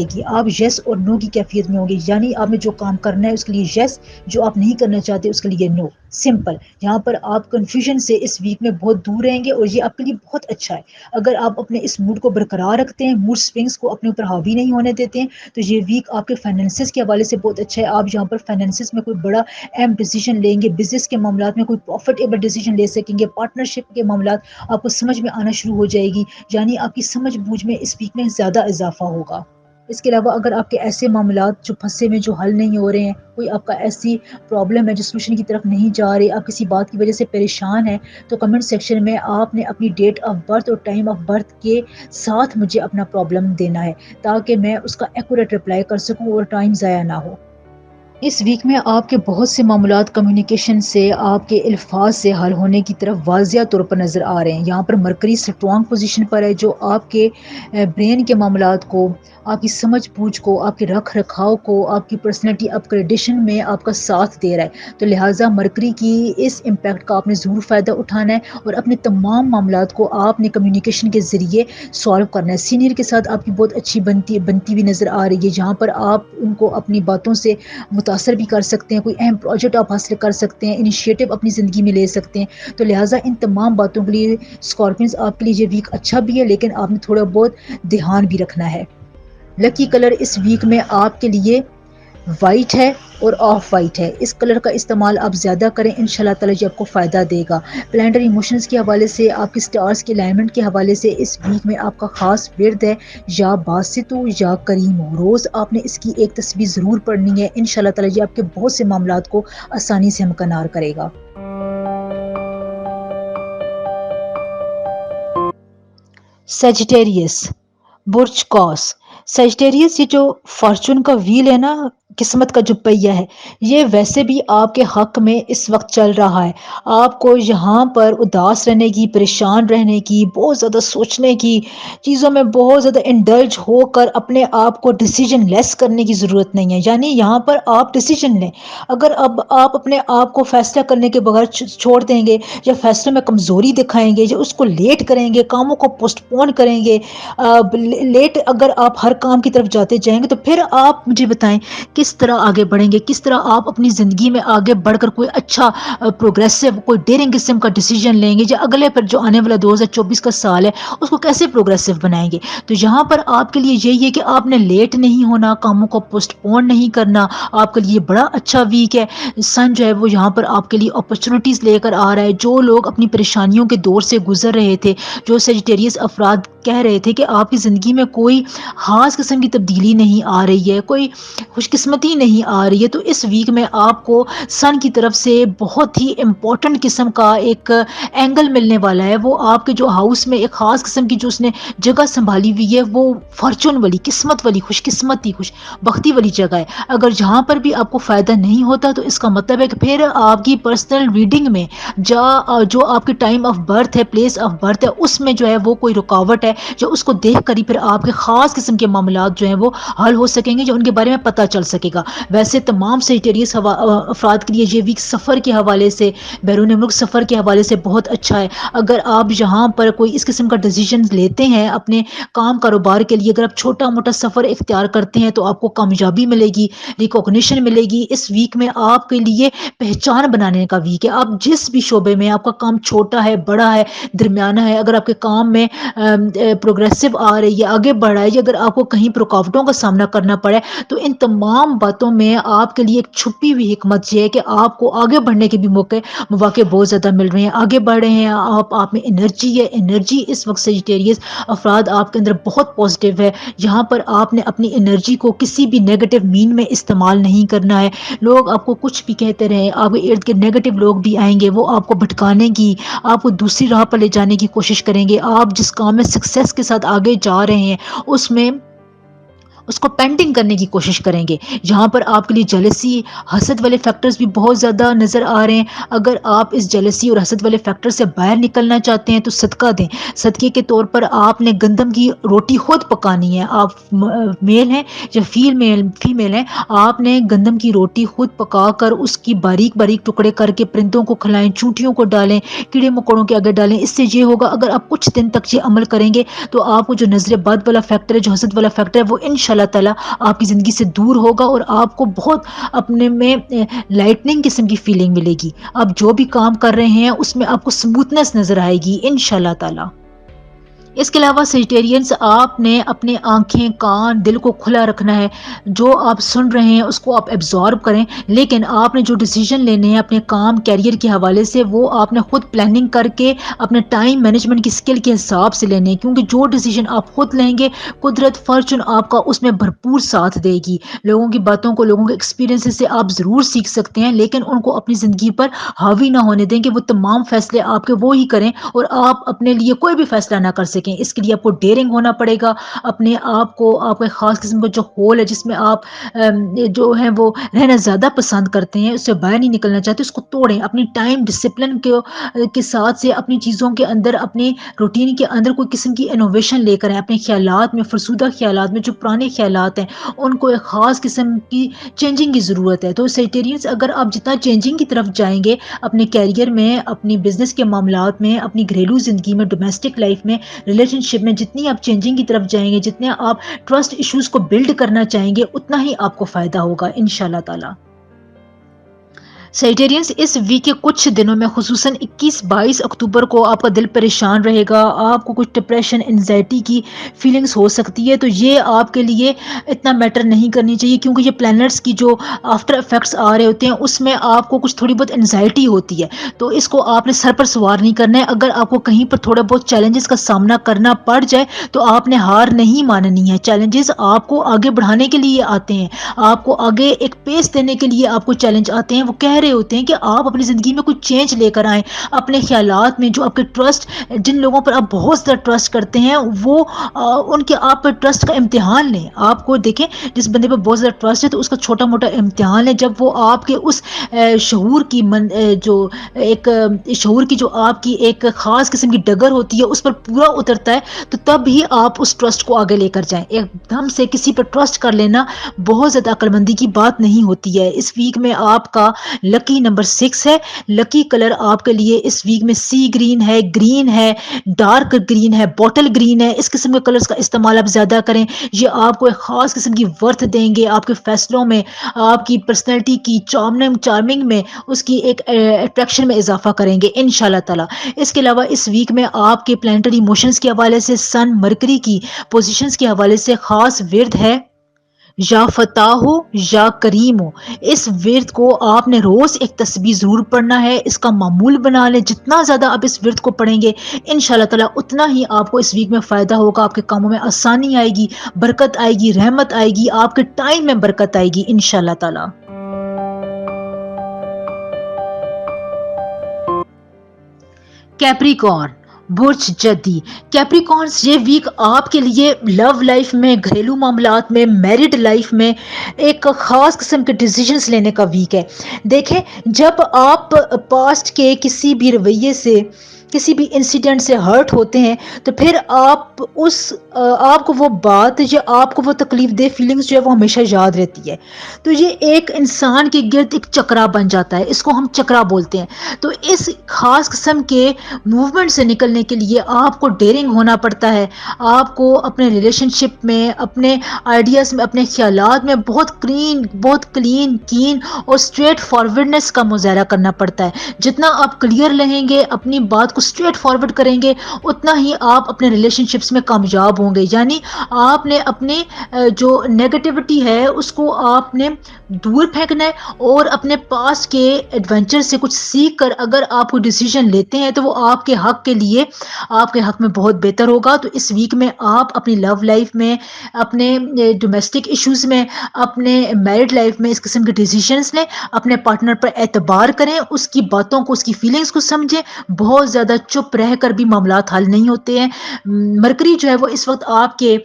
گی، آپ یس اور نو کی کیفیت میں ہوں گے، یعنی آپ نے جو کام کرنا ہے اس کے لیے یس، جو آپ نہیں کرنا چاہتے اس کے لیے نو، سمپل۔ یہاں پر آپ کنفیوژن سے اس ویک میں بہت دور رہیں گے اور یہ آپ کے لیے بہت اچھا ہے۔ اگر آپ اپنے اس موڈ کو برقرار رکھتے ہیں، موڈ سوئنگز کو اپنے اوپر حاوی نہیں ہونے دیتے ہیں، تو یہ ویک آپ کے فائنینسز کے حوالے سے بہت اچھا ہے۔ آپ یہاں پر فائنینسز میں کوئی بڑا اہم ڈیسیجن لیں گے، بزنس کے معاملات میں کوئی پروفیٹیبل ڈیسیجن لے سکیں گے، پارٹنرشپ کے معاملات آپ کو سمجھ میں آنا شروع ہو جائے گی، یعنی آپ کی سمجھ بوجھ میں اس ویک میں زیادہ اضافہ ہوگا۔ اس کے علاوہ اگر آپ کے ایسے معاملات جو پھنسے ہوئے، جو حل نہیں ہو رہے ہیں، کوئی آپ کا ایسی پرابلم ہے جو سولوشن کی طرف نہیں جا رہی، آپ کسی بات کی وجہ سے پریشان ہیں، تو کمنٹ سیکشن میں آپ نے اپنی ڈیٹ آف برتھ اور ٹائم آف برتھ کے ساتھ مجھے اپنا پرابلم دینا ہے، تاکہ میں اس کا ایکوریٹ رپلائی کر سکوں اور ٹائم ضائع نہ ہو۔ اس ویک میں آپ کے بہت سے معاملات کمیونیکیشن سے، آپ کے الفاظ سے حل ہونے کی طرف واضح طور پر نظر آ رہے ہیں۔ یہاں پر مرکری اسٹرانگ پوزیشن پر ہے، جو آپ کے برین کے معاملات کو، آپ کی سمجھ بوجھ کو، آپ کے رکھ رکھاؤ کو، آپ کی پرسنالٹی اپ گریڈیشن میں آپ کا ساتھ دے رہا ہے۔ تو لہٰذا مرکری کی اس امپیکٹ کا آپ نے ضرور فائدہ اٹھانا ہے اور اپنے تمام معاملات کو آپ نے کمیونیکیشن کے ذریعے سالو کرنا ہے۔ سینئر کے ساتھ آپ کی بہت اچھی بنتی ہوئی نظر آ رہی ہے، جہاں پر آپ ان کو اپنی باتوں سے متاثر بھی کر سکتے ہیں، کوئی اہم پروجیکٹ آپ حاصل کر سکتے ہیں، انیشیٹو اپنی زندگی میں لے سکتے ہیں۔ تو لہٰذا ان تمام باتوں کے لیے اسکارپینز آپ کے لیے یہ ویک اچھا بھی ہے، لیکن آپ نے تھوڑا بہت دھیان بھی رکھنا ہے۔ لکی کلر اس ویک میں آپ کے لیے وائٹ ہے اور آف وائٹ ہے، اس کلر کا استعمال آپ زیادہ کریں، انشاءاللہ تعالیٰ یہ آپ کو فائدہ دے گا۔ پلانٹر ایموشنز کے حوالے سے، آپ کے سٹارز کے الائنمنٹ کے حوالے سے اس ویک میں آپ کا خاص ورد ہے یا باسطو یا کریم ہو، روز آپ نے اس کی ایک تسبیح ضرور پڑھنی ہے، انشاءاللہ تعالیٰ یہ آپ کے بہت سے معاملات کو آسانی سے ہمکنار کرے گا۔ سیجیٹیریس، برج قوس۔ سیجیٹیریس یہ جو فارچون کا ویل ہے نا، قسمت کا جو پہیہ ہے، یہ ویسے بھی آپ کے حق میں اس وقت چل رہا ہے۔ آپ کو یہاں پر اداس رہنے کی، پریشان رہنے کی، بہت زیادہ سوچنے کی، چیزوں میں بہت زیادہ انڈلج ہو کر اپنے آپ کو ڈیسیجن لیس کرنے کی ضرورت نہیں ہے، یعنی یہاں پر آپ ڈیسیجن لیں۔ اگر اب آپ اپنے آپ کو فیصلہ کرنے کے بغیر چھوڑ دیں گے یا فیصلوں میں کمزوری دکھائیں گے یا اس کو لیٹ کریں گے، کاموں کو پوسٹ پون کریں گے، لیٹ اگر آپ ہر کام کی طرف جاتے جائیں گے، تو پھر آپ مجھے بتائیں کس طرح آگے بڑھیں گے، کس طرح آپ اپنی زندگی میں آگے بڑھ کر کوئی اچھا پروگریسو، کوئی ڈیرنگ قسم کا ڈیسیجن لیں گے، یا اگلے پر جو آنے والا 2024 کا سال ہے اس کو کیسے پروگریسو بنائیں گے۔ تو یہاں پر آپ کے لیے یہی ہے کہ آپ نے لیٹ نہیں ہونا، کاموں کو پوسٹ پون نہیں کرنا، آپ کے لیے بڑا اچھا ویک ہے۔ سن جو ہے وہ یہاں پر آپ کے لیے اپرچونٹیز لے کر آ رہا ہے۔ جو لوگ اپنی پریشانیوں کے دور سے گزر رہے تھے، جو سیجیٹیریس افراد کہہ رہے تھے کہ آپ کی زندگی میں کوئی خاص قسم کی تبدیلی نہیں آ رہی ہے، کوئی خوش قسمتی نہیں آ رہی ہے، تو اس ویک میں آپ کو سن کی طرف سے بہت ہی امپورٹنٹ قسم کا ایک اینگل ملنے والا ہے۔ وہ آپ کے جو ہاؤس میں ایک خاص قسم کی جو اس نے جگہ سنبھالی ہوئی ہے، وہ فارچون والی، قسمت والی، خوش قسمتی، خوش بختی والی جگہ ہے۔ اگر جہاں پر بھی آپ کو فائدہ نہیں ہوتا تو اس کا مطلب ہے کہ پھر آپ کی پرسنل ریڈنگ میں جو آپ کے ٹائم آف برتھ ہے، پلیس آف برتھ ہے، اس میں جو ہے وہ کوئی رکاوٹ ہے، جو اس کو دیکھ کر ہی پھر آپ کے خاص قسم کے معاملات جو ہیں وہ حل ہو سکیں گے، جو ان کے بارے میں پتہ چل سکے گا۔ ویسے تمام سیجیٹیریس افراد کے لیے یہ ویک سفر کے حوالے سے، بیرون ملک سفر کے حوالے سے بہت اچھا ہے۔ اگر آپ یہاں پر کوئی اس قسم کا ڈیسیجن لیتے ہیں اپنے کام کاروبار کے لیے، اگر آپ چھوٹا موٹا سفر اختیار کرتے ہیں تو آپ کو کامیابی ملے گی، ریکوگنیشن ملے گی۔ اس ویک میں آپ کے لیے پہچان بنانے کا ویک ہے۔ آپ جس بھی شعبے میں، آپ کا کام چھوٹا ہے، بڑا ہے، درمیانہ ہے، اگر آپ کے کام میں پروگریسو آ رہی ہے، آگے بڑھ رہا ہے، یا اگر آپ کو کہیں رکاوٹوں کا سامنا کرنا پڑے تو ان تمام باتوں میں آپ کے لیے ایک چھپی ہوئی حکمت یہ ہے کہ آپ کو آگے بڑھنے کے بھی مواقع بہت زیادہ مل رہے ہیں، آگے بڑھ رہے ہیں آپ میں انرجی ہے، انرجی اس وقت سیجیٹیریس افراد آپ کے اندر بہت پازیٹیو ہے، جہاں پر آپ نے اپنی انرجی کو کسی بھی نیگیٹو مین میں استعمال نہیں کرنا ہے۔ لوگ آپ کو کچھ بھی کہتے رہے، آپ کے ارد گرد نیگیٹو لوگ بھی آئیں گے، وہ آپ کو بھٹکانے کی، آپ کو دوسری راہ پر لے جانے کی کوشش کریں گے۔ آپ جس کام میں سکسیس کے ساتھ آگے جا رہے ہیں اس کو پینٹنگ کرنے کی کوشش کریں گے، جہاں پر آپ کے لیے جیلسی، حسد والے فیکٹرز بھی بہت زیادہ نظر آ رہے ہیں۔ اگر آپ اس جیلسی اور حسد والے فیکٹر سے باہر نکلنا چاہتے ہیں تو صدقہ دیں، صدقے کے طور پر آپ نے گندم کی روٹی خود پکانی ہے، آپ میل ہیں یا فیمیل ہیں، آپ نے گندم کی روٹی خود پکا کر اس کی باریک باریک ٹکڑے کر کے پرندوں کو کھلائیں، چونٹیوں کو ڈالیں، کیڑے مکوڑوں کے آگے ڈالیں۔ اس سے یہ ہوگا اگر آپ کچھ دن تک یہ عمل کریں گے تو آپ کو جو نظر بد والا فیکٹر ہے، جو حسد والا فیکٹر ہے، وہ ان شاء اللہ تعالیٰ آپ کی زندگی سے دور ہوگا اور آپ کو بہت اپنے میں لائٹننگ قسم کی فیلنگ ملے گی۔ آپ جو بھی کام کر رہے ہیں اس میں آپ کو سموتھنس نظر آئے گی ان شاء اللہ تعالیٰ۔ اس کے علاوہ سیجیٹیرینز، آپ نے اپنے آنکھیں، کان، دل کو کھلا رکھنا ہے، جو آپ سن رہے ہیں اس کو آپ ایبزارب کریں، لیکن آپ نے جو ڈیسیجن لینے ہیں اپنے کام، کیریئر کے حوالے سے، وہ آپ نے خود پلاننگ کر کے اپنے ٹائم مینجمنٹ کی اسکل کے حساب سے لینے ہیں، کیونکہ جو ڈیسیجن آپ خود لیں گے قدرت فارچون آپ کا اس میں بھرپور ساتھ دے گی۔ لوگوں کی باتوں کو، لوگوں کے ایکسپیرینس سے آپ ضرور سیکھ سکتے ہیں، لیکن ان کو اپنی زندگی پر حاوی نہ ہونے دیں کہ وہ تمام فیصلے آپ کے وہی کریں اور آپ اپنے لیے کوئی بھی فیصلہ نہ کر سکیں۔ اس کے لیے آپ کو ڈیئرنگ ہونا پڑے گا، اپنے آپ کو، آپ کے خاص قسم کا جو ہول ہے جس میں آپ جو ہیں وہ رہنا زیادہ پسند کرتے ہیں، اس سے باہر نہیں نکلنا چاہتے، اس کو توڑیں، اپنی ٹائم ڈسپلن کے ساتھ سے اپنی چیزوں کے اندر، اپنے روٹین کے اندر کوئی قسم کی انوویشن لے کر آئیں، اپنے خیالات میں، فرسودہ خیالات میں، جو پرانے خیالات ہیں ان کو ایک خاص قسم کی چینجنگ کی ضرورت ہے۔ تو سیجیٹیرینز، اگر آپ جتنا چینجنگ کی طرف جائیں گے اپنے کیریئر میں، اپنی بزنس کے معاملات میں، اپنی گھریلو زندگی میں، ڈومیسٹک لائف میں، ریلیشن شپ میں، جتنی آپ چینجنگ کی طرف جائیں گے، جتنے آپ ٹرسٹ ایشوز کو بلڈ کرنا چاہیں گے، اتنا ہی آپ کو فائدہ ہوگا انشاءاللہ تعالی۔ سیجیٹیرینز، اس ویک کے کچھ دنوں میں خصوصاً 21-22 اکتوبر کو آپ کا دل پریشان رہے گا، آپ کو کچھ ڈپریشن، انزائٹی کی فیلنگز ہو سکتی ہے، تو یہ آپ کے لیے اتنا میٹر نہیں کرنی چاہیے، کیونکہ یہ پلانٹس کی جو آفٹر افیکٹس آ رہے ہوتے ہیں اس میں آپ کو کچھ تھوڑی بہت انزائٹی ہوتی ہے، تو اس کو آپ نے سر پر سوار نہیں کرنا ہے۔ اگر آپ کو کہیں پر تھوڑا بہت چیلنجز کا سامنا کرنا پڑ جائے تو آپ نے ہار نہیں ماننی ہے۔ چیلنجز آپ کو آگے بڑھانے کے لیے آتے ہیں، آپ کو آگے ایک پیس دینے کے لیے آپ کو چیلنج آتے ہیں، وہ کہہ رہے ہوتے ہیں کہ آپ اپنی زندگی میں کچھ چینج لے کر آئیں، اپنے خیالات میں، جو آپ کے ٹرسٹ، جن لوگوں پر آپ بہت زیادہ ٹرسٹ کرتے ہیں، وہ ان کے آپ پر ٹرسٹ کا امتحان لیں۔ آپ کو دیکھیں، جس بندے پر بہت زیادہ ٹرسٹ ہے تو اس کا چھوٹا موٹا امتحان ہے، جب وہ آپ کے اس شعور کی جو ایک شعور کی جو آپ کی ایک خاص قسم کی ڈگر ہوتی ہے اس پر پورا اترتا ہے، تو تب ہی آپ اس ٹرسٹ کو آگے لے کر جائیں۔ ایک دم سے کسی پر ٹرسٹ کر لینا بہت زیادہ عقل مندی کی بات نہیں ہوتی ہے۔ اس ویک میں آپ کا لکی نمبر 6 ہے، لکی کلر آپ کے لیے اس ویک میں سی گرین ہے، ڈارک گرین ہے، بوٹل گرین ہے، اس قسم کے کلرز کا استعمال آپ زیادہ کریں، یہ آپ کو ایک خاص قسم کی ورتھ دیں گے، آپ کے فیصلوں میں، آپ کی پرسنالٹی کی چارمنگ میں، اس کی ایک اٹریکشن میں اضافہ کریں گے انشاءاللہ تعالی۔ اس کے علاوہ اس ویک میں آپ کے پلانٹری موشنز کے حوالے سے، سن مرکری کی پوزیشنز کے حوالے سے خاص ورد ہے یا فتح ہو یا کریم ہو۔ اس ورد کو آپ نے روز ایک تسبیح ضرور پڑھنا ہے، اس کا معمول بنا لیں، جتنا زیادہ آپ اس ورد کو پڑھیں گے انشاءاللہ تعالی اتنا ہی آپ کو اس ویک میں فائدہ ہوگا، آپ کے کاموں میں آسانی آئے گی، برکت آئے گی، رحمت آئے گی، آپ کے ٹائم میں برکت آئے گی انشاءاللہ تعالی۔ کیپریکارن، برج جدی، کیپریکارنز، یہ ویک آپ کے لیے لو لائف میں، گھریلو معاملات میں، میرڈ لائف میں ایک خاص قسم کے ڈیسیجنز لینے کا ویک ہے۔ دیکھیں، جب آپ پاسٹ کے کسی بھی رویے سے، کسی بھی انسیڈنٹ سے ہرٹ ہوتے ہیں تو پھر آپ اس آپ کو وہ بات یا آپ کو وہ تکلیف دہ فیلنگس جو ہے وہ ہمیشہ یاد رہتی ہے. تو یہ ایک انسان کے گرد ایک چکرا بن جاتا ہے، اس کو ہم چکرا بولتے ہیں. تو اس خاص قسم کے موومنٹ سے نکلنے کے لیے آپ کو ڈیرنگ ہونا پڑتا ہے. آپ کو اپنے ریلیشن شپ میں، اپنے آئیڈیاز میں، اپنے خیالات میں بہت کلین کین اور اسٹریٹ فارورڈنس کا مظاہرہ کرنا پڑتا ہے. جتنا آپ کلیئر رہیں گے، اپنی بات کو اسٹریٹ فارورڈ کریں گے، اتنا ہی آپ اپنے ریلیشن شپس میں کامیاب ہوں گے. یعنی آپ نے اپنے جو نیگیٹیوٹی ہے اس کو آپ نے دور پھینکنا ہے، اور اپنے پاس کے ایڈونچر سے کچھ سیکھ کر اگر آپ کو ڈیسیجن لیتے ہیں تو وہ آپ کے حق کے لیے، آپ کے حق میں بہت بہتر ہوگا. تو اس ویک میں آپ اپنی لو لائف میں، اپنے ڈومیسٹک ایشوز میں، اپنے میرڈ لائف میں اس قسم کے ڈیسیجنز لیں. اپنے پارٹنر پر اعتبار کریں، اس کی باتوں کو، اس کی فیلنگز کو سمجھیں. بہت زیادہ چپ رہ کر بھی معاملات حل نہیں ہوتے ہیں. مرکری جو ہے وہ اس وقت آپ کے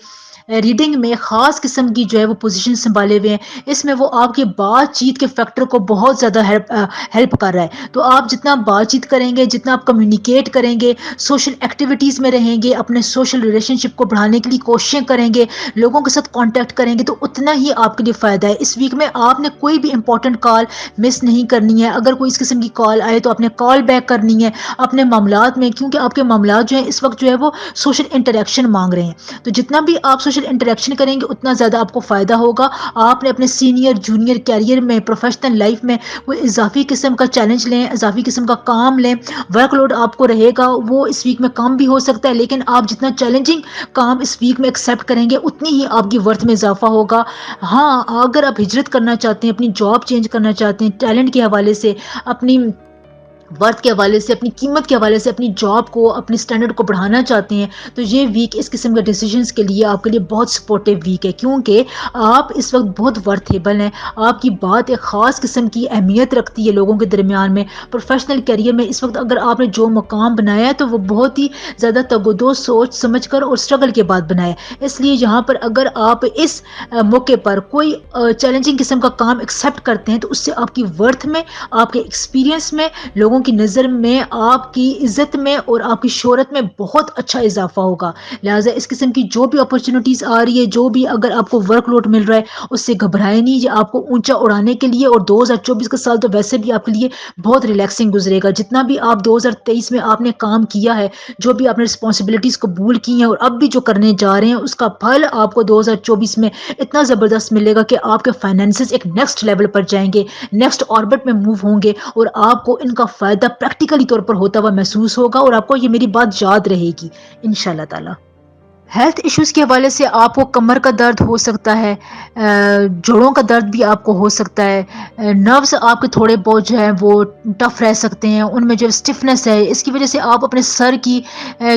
ریڈنگ میں خاص قسم کی جو ہے وہ پوزیشن سنبھالے ہوئے ہیں. اس میں وہ آپ کی بات چیت کے فیکٹر کو بہت زیادہ ہیلپ کر رہا ہے. تو آپ جتنا بات چیت کریں گے، جتنا آپ کمیونیکیٹ کریں گے، سوشل ایکٹیویٹیز میں رہیں گے، اپنے سوشل ریلیشن شپ کو بڑھانے کے لیے کوششیں کریں گے، لوگوں کے ساتھ کانٹیکٹ کریں گے، تو اتنا ہی آپ کے لیے فائدہ ہے. اس ویک میں آپ نے کوئی بھی امپورٹنٹ کال مس نہیں کرنی ہے. اگر کوئی اس قسم کی کال آئے تو آپ نے کال بیک کرنی ہے اپنے معاملات میں، کیونکہ آپ کے معاملات جو ہیں اس وقت جو ہے وہ سوشل انٹریکشن مانگ رہے ہیں. تو جتنا بھی آپ سوشل انٹریکشن کریں گے اتنا زیادہ آپ کو فائدہ ہوگا. آپ نے اپنے سینئر جونیئر کیریئر میں، پروفیشنل لائف میں کوئی اضافی قسم کا چیلنج لیں، اضافی قسم کا کام لیں. ورک لوڈ آپ کو رہے گا، وہ اس ویک میں کم بھی ہو سکتا ہے، لیکن آپ جتنا چیلنجنگ کام اس ویک میں ایکسیپٹ کریں گے اتنی ہی آپ کی ورتھ میں اضافہ ہوگا. ہاں، اگر آپ ہجرت کرنا چاہتے ہیں، اپنی جاب چینج کرنا چاہتے ہیں، ٹیلنٹ کے حوالے سے، اپنی ورتھ کے حوالے سے، اپنی قیمت کے حوالے سے، اپنی جاب کو، اپنی اسٹینڈرڈ کو بڑھانا چاہتے ہیں، تو یہ ویک اس قسم کے ڈیسیجنس کے لیے آپ کے لیے بہت سپورٹیو ویک ہے. کیونکہ آپ اس وقت بہت ورتھیبل ہیں. آپ کی بات ایک خاص قسم کی اہمیت رکھتی ہے لوگوں کے درمیان میں. پروفیشنل کیریئر میں اس وقت اگر آپ نے جو مقام بنایا ہے تو وہ بہت ہی زیادہ تگ و دو سوچ سمجھ کر اور اسٹرگل کے بعد بنایا ہے. اس لیے یہاں پر اگر آپ اس موقع پر کوئی چیلنجنگ قسم کا کام ایکسیپٹ کرتے ہیں تو اس سے آپ کی ورتھ میں، آپ کے ایکسپیرینس میں، لوگوں کی نظر میں، آپ کی عزت میں اور آپ کی شہرت میں بہت اچھا اضافہ ہوگا. لہٰذا اس قسم کی جو بھی اپرچونیٹیز آ رہی ہے، جو بھی اگر آپ کو ورک لوڈ مل رہا ہے، اس سے گھبرائے نہیں. یہ آپ کو اونچا اڑانے کے لیے، اور 2024 کا سال تو ویسے بھی آپ کے لیے بہت ریلیکسنگ گزرے گا. جتنا بھی آپ 2023 میں آپ نے کام کیا ہے، جو بھی آپ نے رسپانسبلٹیز قبول کی ہیں اور اب بھی جو کرنے جا رہے ہیں، اس کا پھل آپ کو 2024 میں اتنا زبردست ملے گا کہ آپ کے فائنینسز ایک نیکسٹ لیول پر جائیں گے، نیکسٹ آربٹ میں موو ہوں گے، اور آپ کو ان کا فائدہ پریکٹیکلی طور پر ہوتا ہوا محسوس ہوگا، اور آپ کو یہ میری بات یاد رہے گی انشاءاللہ تعالی. ہیلتھ ایشوز کے حوالے سے آپ کو کمر کا درد ہو سکتا ہے، جوڑوں کا درد بھی آپ کو ہو سکتا ہے، نروز آپ کے تھوڑے بہت جو ہیں وہ ٹف رہ سکتے ہیں، ان میں جو اسٹفنس ہے اس کی وجہ سے آپ اپنے سر کی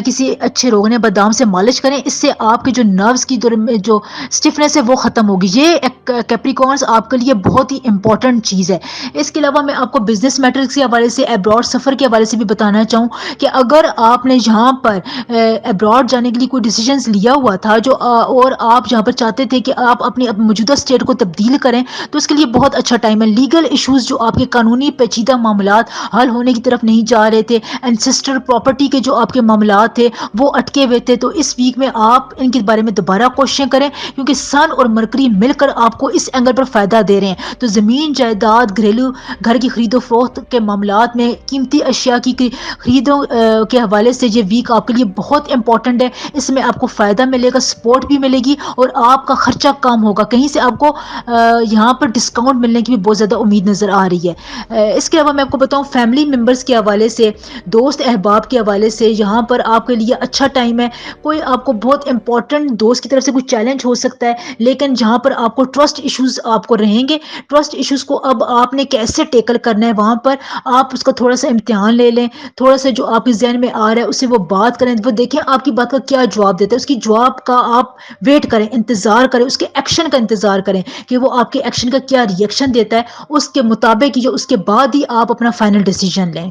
کسی اچھے روغن بادام سے مالش کریں. اس سے آپ کے جو نروز کی جو اسٹفنس ہے وہ ختم ہوگی. یہ کیپریکارنس آپ کے لیے بہت ہی امپورٹنٹ چیز ہے. اس کے علاوہ میں آپ کو بزنس میٹرکس کے حوالے سے، ابراڈ سفر کے حوالے سے بھی بتانا چاہوں کہ اگر آپ نے یہاں پر ابراڈ جانے کے لیے کوئی ڈیسیجنز لیا ہوا تھا جو اور آپ یہاں پر چاہتے تھے کہ آپ اپنی موجودہ اسٹیٹ کو تبدیل کریں، تو اس کے لیے بہت اچھا ٹائم ہے. لیگل ایشوز جو آپ کے قانونی پیچیدہ معاملات حل ہونے کی طرف نہیں جا رہے تھے، اینسسٹر پراپرٹی کے جو آپ کے معاملات تھے وہ اٹکے ہوئے تھے، تو اس ویک میں آپ ان کے بارے میں دوبارہ کوششیں کریں، کیونکہ سن اور مرکری مل کر آپ کو اس اینگل پر فائدہ دے رہے ہیں. تو زمین جائیداد، گھریلو گھر کی خرید و فروخت کے معاملات میں، قیمتی اشیاء کی خریدوں کے حوالے سے یہ ویک آپ کے لیے بہت امپورٹنٹ ہے. اس میں آپ کو فائدہ ملے گا، سپورٹ بھی ملے گی، اور آپ کا خرچہ کم ہوگا. کہیں سے آپ کو یہاں پر ڈسکاؤنٹ ملنے کی بھی بہت زیادہ امید نظر آ رہی ہے. اس کے علاوہ میں آپ کو بتاؤں فیملی ممبرس کے حوالے سے، دوست احباب کے حوالے سے، یہاں پر آپ کے لیے اچھا ٹائم ہے. کوئی آپ کو بہت امپورٹنٹ دوست کی طرف سے کوئی چیلنج ہو سکتا ہے، لیکن جہاں پر آپ کو ٹرسٹ ایشوز آپ کو رہیں گے، ٹرسٹ ایشوز کو اب آپ نے کیسے ٹیکل کرنا ہے، وہاں پر آپ اس کا تھوڑا سا امتحان لے لیں. تھوڑا سا جو آپ کے ذہن میں آ رہا ہے اس سے وہ بات کریں، وہ دیکھیں آپ کی بات کا کیا جواب دیتا ہے. اس کی جواب کا آپ ویٹ کریں، انتظار کریں، اس کے ایکشن کا انتظار کریں کہ وہ آپ کے ایکشن کا کیا ری ایکشن دیتا ہے. اس کے مطابق یا اس کے بعد ہی آپ اپنا فائنل ڈیسیجن لیں.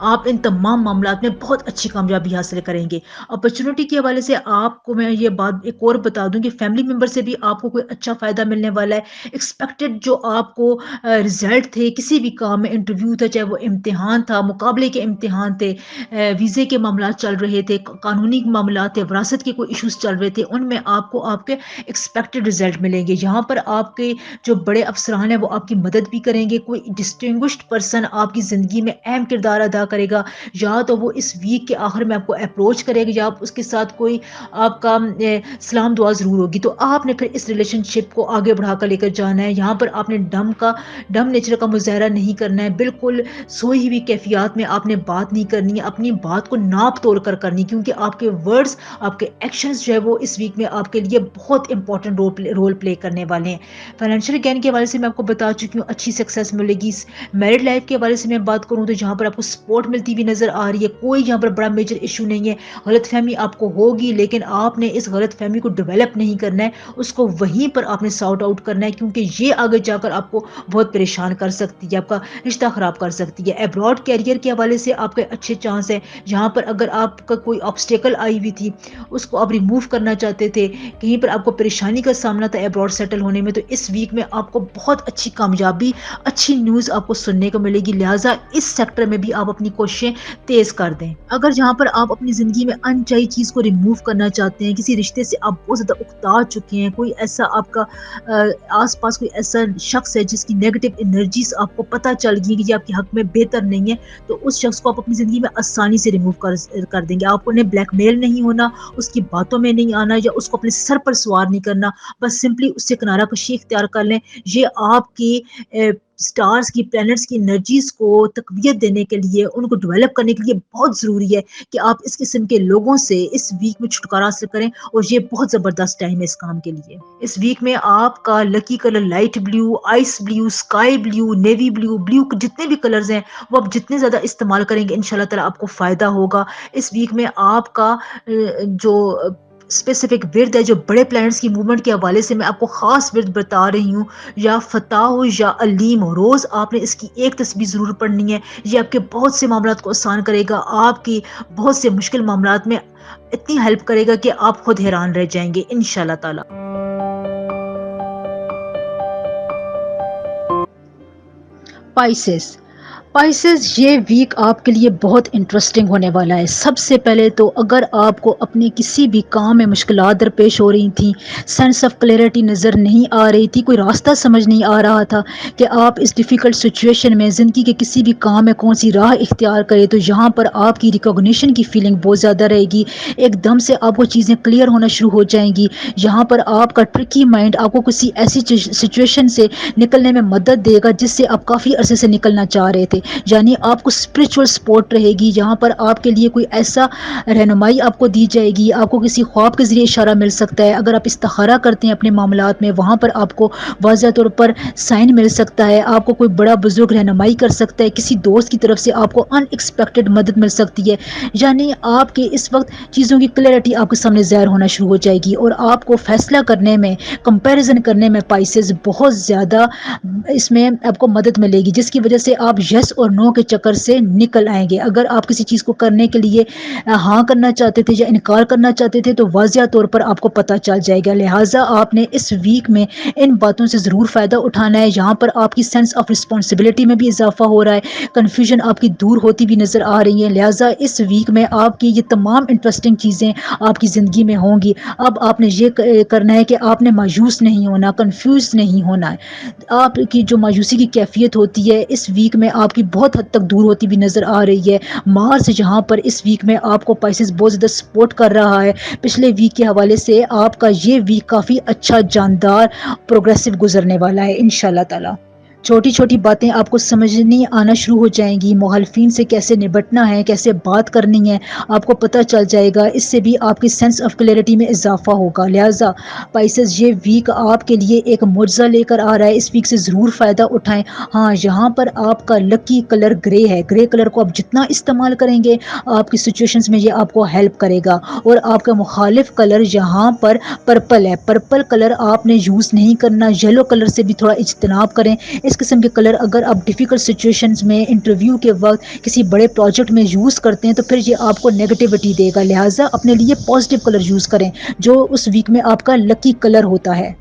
آپ ان تمام معاملات میں بہت اچھی کامیابی حاصل کریں گے۔ اپرچونٹی کے حوالے سے آپ کو میں یہ بات ایک اور بتا دوں کہ فیملی ممبر سے بھی آپ کو کوئی اچھا فائدہ ملنے والا ہے۔ ایکسپیکٹڈ جو آپ کو رزلٹ تھے کسی بھی کام میں، انٹرویو تھا، چاہے وہ امتحان تھا، مقابلے کے امتحان تھے، ویزے کے معاملات چل رہے تھے، قانونی معاملات تھے، وراثت کے کوئی ایشوز چل رہے تھے، ان میں آپ کو آپ کے ایکسپیکٹڈ رزلٹ ملیں گے۔ یہاں پر آپ کے جو بڑے افسران ہیں وہ آپ کی مدد بھی کریں گے۔ کوئی ڈسٹنگوشڈ پرسن آپ کی زندگی میں اہم کردار ادا کرے گا، یا تو وہ اس ویک کے آخر میں آپ کو اپروچ کرے گا، یا آپ اس کے ساتھ کوئی آپ کا سلام دعا ضرور ہوگی۔ تو آپ نے پھر اس ریلیشن شپ کو آگے بڑھا کر لے کر جانا ہے۔ یہاں پر آپ نے ڈم نیچر کا مظاہرہ نہیں کرنا ہے، بالکل سوئی ہوئی کیفیات میں آپ نے بات نہیں کرنی ہے، اپنی بات کو ناپ توڑ کر کرنی، کیونکہ آپ کے ورڈز، آپ کے ایکشنز جو ہے وہ اس ویک میں آپ کے لیے بہت امپورٹنٹ رول پلے کرنے والے ہیں۔ فائنینشیل گین کے حوالے سے میں آپ کو بتا چکی ہوں، اچھی سکسیس ملے گی۔ میرڈ لائف کے حوالے سے میں بات کروں تو جہاں پر آپ کو سپورٹ ملتی ہوئی نظر آ رہی ہے، کوئی یہاں پر بڑا میجر ایشو نہیں ہے۔ غلط فہمی آپ کو ہوگی، لیکن آپ نے اس غلط فہمی کو ڈیولپ نہیں کرنا ہے، اس کو وہیں پر آپ نے سارٹ آؤٹ کرنا ہے، کیونکہ یہ آگے جا کر آپ کو بہت پریشان کر سکتی ہے، آپ کا رشتہ خراب کر سکتی ہے۔ ایبراڈ کیریئر کے حوالے سے آپ کے اچھے چانس ہیں، جہاں پر اگر آپ کا کوئی آبسٹیکل آئی ہوئی تھی اس کو آپ ریموو کرنا چاہتے تھے، کہیں پر آپ کو پریشانی کا سامنا تھا ایبراڈ سیٹل ہونے میں، تو اس ویک میں آپ کو بہت اچھی کامیابی، اچھی نیوز آپ کو سننے کو ملے گی۔ لہٰذا اس سیکٹر میں بھی آپ اپنی کوششیں تیز کر دیں۔ اگر جہاں پر آپ اپنی زندگی میں انچاہی چیز کو ریموو کرنا چاہتے ہیں، کسی رشتے سے آپ بہت زیادہ اکتا چکے ہیں، کوئی ایسا آپ کا آس پاس کوئی ایسا شخص ہے جس کی نیگیٹو انرجیز آپ کو پتہ چل گئی کہ یہ آپ کے حق میں بہتر نہیں ہے، تو اس شخص کو آپ اپنی زندگی میں آسانی سے ریموو کر دیں گے۔ آپ انہیں بلیک میل نہیں ہونا، اس کی باتوں میں نہیں آنا، یا اس کو اپنے سر پر سوار نہیں کرنا، بس سمپلی اس سے کنارہ کشی اختیار کر لیں۔ یہ آپ کی سٹارز کی، پلینٹس کی انرجیز کو تقویت دینے کے لیے، ان کو ڈیولپ کرنے کے لیے بہت ضروری ہے کہ آپ اس قسم کے لوگوں سے اس ویک میں چھٹکارا حاصل کریں، اور یہ بہت زبردست ٹائم ہے اس کام کے لیے۔ اس ویک میں آپ کا lucky colour light blue, ice blue, sky blue, navy blue, blue جتنے بھی کلرز ہیں وہ آپ جتنے زیادہ استعمال کریں گے انشاءاللہ تعالی آپ کو فائدہ ہوگا۔ اس ویک میں آپ کا جو اسپیسیفک ورد ہے، جو بڑے پلانٹس کی موومنٹ کے حوالے سے میں آپ کو خاص ورد بتا رہی ہوں، یا فتح ہو یا علیم ہو، روز آپ نے اس کی ایک تسبیح ضرور پڑھنی ہے۔ یہ آپ کے بہت سے معاملات کو آسان کرے گا، آپ کی بہت سے مشکل معاملات میں اتنی ہیلپ کرے گا کہ آپ خود حیران رہ جائیں گے انشاءاللہ تعالی۔ پائسس، پائسس یہ ویک آپ کے لیے بہت انٹرسٹنگ ہونے والا ہے۔ سب سے پہلے تو اگر آپ کو اپنے کسی بھی کام میں مشکلات درپیش ہو رہی تھیں، سینس آف کلیئرٹی نظر نہیں آ رہی تھی، کوئی راستہ سمجھ نہیں آ رہا تھا کہ آپ اس ڈیفیکلٹ سچویشن میں زندگی کے کسی بھی کام میں کون سی راہ اختیار کریں، تو یہاں پر آپ کی ریکوگنیشن کی فیلنگ بہت زیادہ رہے گی۔ ایک دم سے آپ کو چیزیں کلیئر ہونا شروع ہو جائیں گی۔ یہاں پر آپ کا ٹرکی مائنڈ آپ کو کسی ایسی سچویشن سے نکلنے میں مدد دے گا جس سے آپ کافی عرصے سے نکلنا چاہ رہے تھے، یعنی آپ کو اسپرچول سپورٹ رہے گی۔ یہاں پر آپ کے لیے کوئی ایسا رہنمائی آپ کو دی جائے گی، آپ کو کسی خواب کے ذریعے اشارہ مل سکتا ہے۔ اگر آپ استخارہ کرتے ہیں اپنے معاملات میں، وہاں پر آپ کو واضح طور پر سائن مل سکتا ہے، آپ کو کوئی بڑا بزرگ رہنمائی کر سکتا ہے، کسی دوست کی طرف سے آپ کو ان ایکسپیکٹڈ مدد مل سکتی ہے، یعنی آپ کے اس وقت چیزوں کی کلیئرٹی آپ کے سامنے ظاہر ہونا شروع ہو جائے گی، اور آپ کو فیصلہ کرنے میں، کمپیریزن کرنے میں پائسز بہت زیادہ اس میں آپ کو مدد ملے گی، جس کی وجہ سے آپ یس اور نو کے چکر سے نکل آئیں گے۔ اگر آپ کسی چیز کو کرنے کے لیے ہاں کرنا چاہتے تھے یا انکار کرنا چاہتے تھے تو واضح طور پر آپ کو پتہ چل جائے گا۔ لہٰذا آپ نے اس ویک میں ان باتوں سے ضرور فائدہ اٹھانا ہے۔ یہاں پر آپ کی سینس آف رسپانسبلٹی میں بھی اضافہ ہو رہا ہے، کنفیوژن آپ کی دور ہوتی بھی نظر آ رہی ہے۔ لہٰذا اس ویک میں آپ کی یہ تمام انٹرسٹنگ چیزیں آپ کی زندگی میں ہوں گی۔ اب آپ نے یہ کرنا ہے کہ آپ نے مایوس نہیں ہونا، کنفیوز نہیں ہونا ہے۔ آپ کی جو مایوسی کی کیفیت ہوتی ہے اس ویک میں آپ کی بہت حد تک دور ہوتی بھی نظر آ رہی ہے۔ مارس جہاں پر اس ویک میں آپ کو پائسز بہت زیادہ سپورٹ کر رہا ہے، پچھلے ویک کے حوالے سے آپ کا یہ ویک کافی اچھا، جاندار، پروگریسو گزرنے والا ہے انشاءاللہ تعالی۔ چھوٹی چھوٹی باتیں آپ کو سمجھنی آنا شروع ہو جائیں گی، مخالفین سے کیسے نبٹنا ہے، کیسے بات کرنی ہے، آپ کو پتہ چل جائے گا۔ اس سے بھی آپ کی سینس آف کلیئرٹی میں اضافہ ہوگا۔ لہٰذا پائسز یہ ویک آپ کے لیے ایک معجزہ لے کر آ رہا ہے، اس ویک سے ضرور فائدہ اٹھائیں۔ ہاں، یہاں پر آپ کا لکی کلر گرے ہے، گرے کلر کو آپ جتنا استعمال کریں گے آپ کی سچویشنز میں یہ آپ کو ہیلپ کرے گا۔ اور آپ کا مخالف کلر یہاں پر پرپل ہے، پرپل کلر آپ نے یوز نہیں کرنا، یلو کلر سے بھی تھوڑا اجتناب کریں۔ اس اس قسم کے کلر اگر آپ ڈیفیکلٹ سچویشنز میں انٹرویو کے وقت کسی بڑے پروجیکٹ میں یوز کرتے ہیں تو پھر یہ آپ کو نیگیٹیوٹی دے گا. لہٰذا اپنے لیے پازیٹیو کلر یوز کریں جو اس ویک میں آپ کا لکی کلر ہوتا ہے.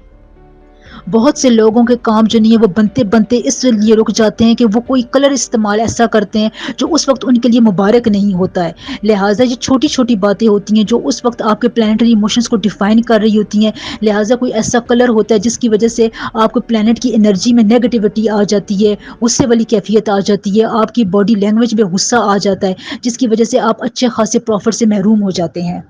بہت سے لوگوں کے کام جو نہیں ہے وہ بنتے بنتے اس لیے رک جاتے ہیں کہ وہ کوئی کلر استعمال ایسا کرتے ہیں جو اس وقت ان کے لیے مبارک نہیں ہوتا ہے. لہٰذا یہ چھوٹی چھوٹی باتیں ہوتی ہیں جو اس وقت آپ کے پلانٹری ایموشنز کو ڈیفائن کر رہی ہوتی ہیں. لہٰذا کوئی ایسا کلر ہوتا ہے جس کی وجہ سے آپ کو پلانٹ کی انرجی میں نیگیٹیوٹی آ جاتی ہے, غصے والی کیفیت آ جاتی ہے, آپ کی باڈی لینگویج میں غصہ آ جاتا ہے, جس کی وجہ سے آپ اچھے خاصے پروفٹ سے محروم ہو جاتے ہیں.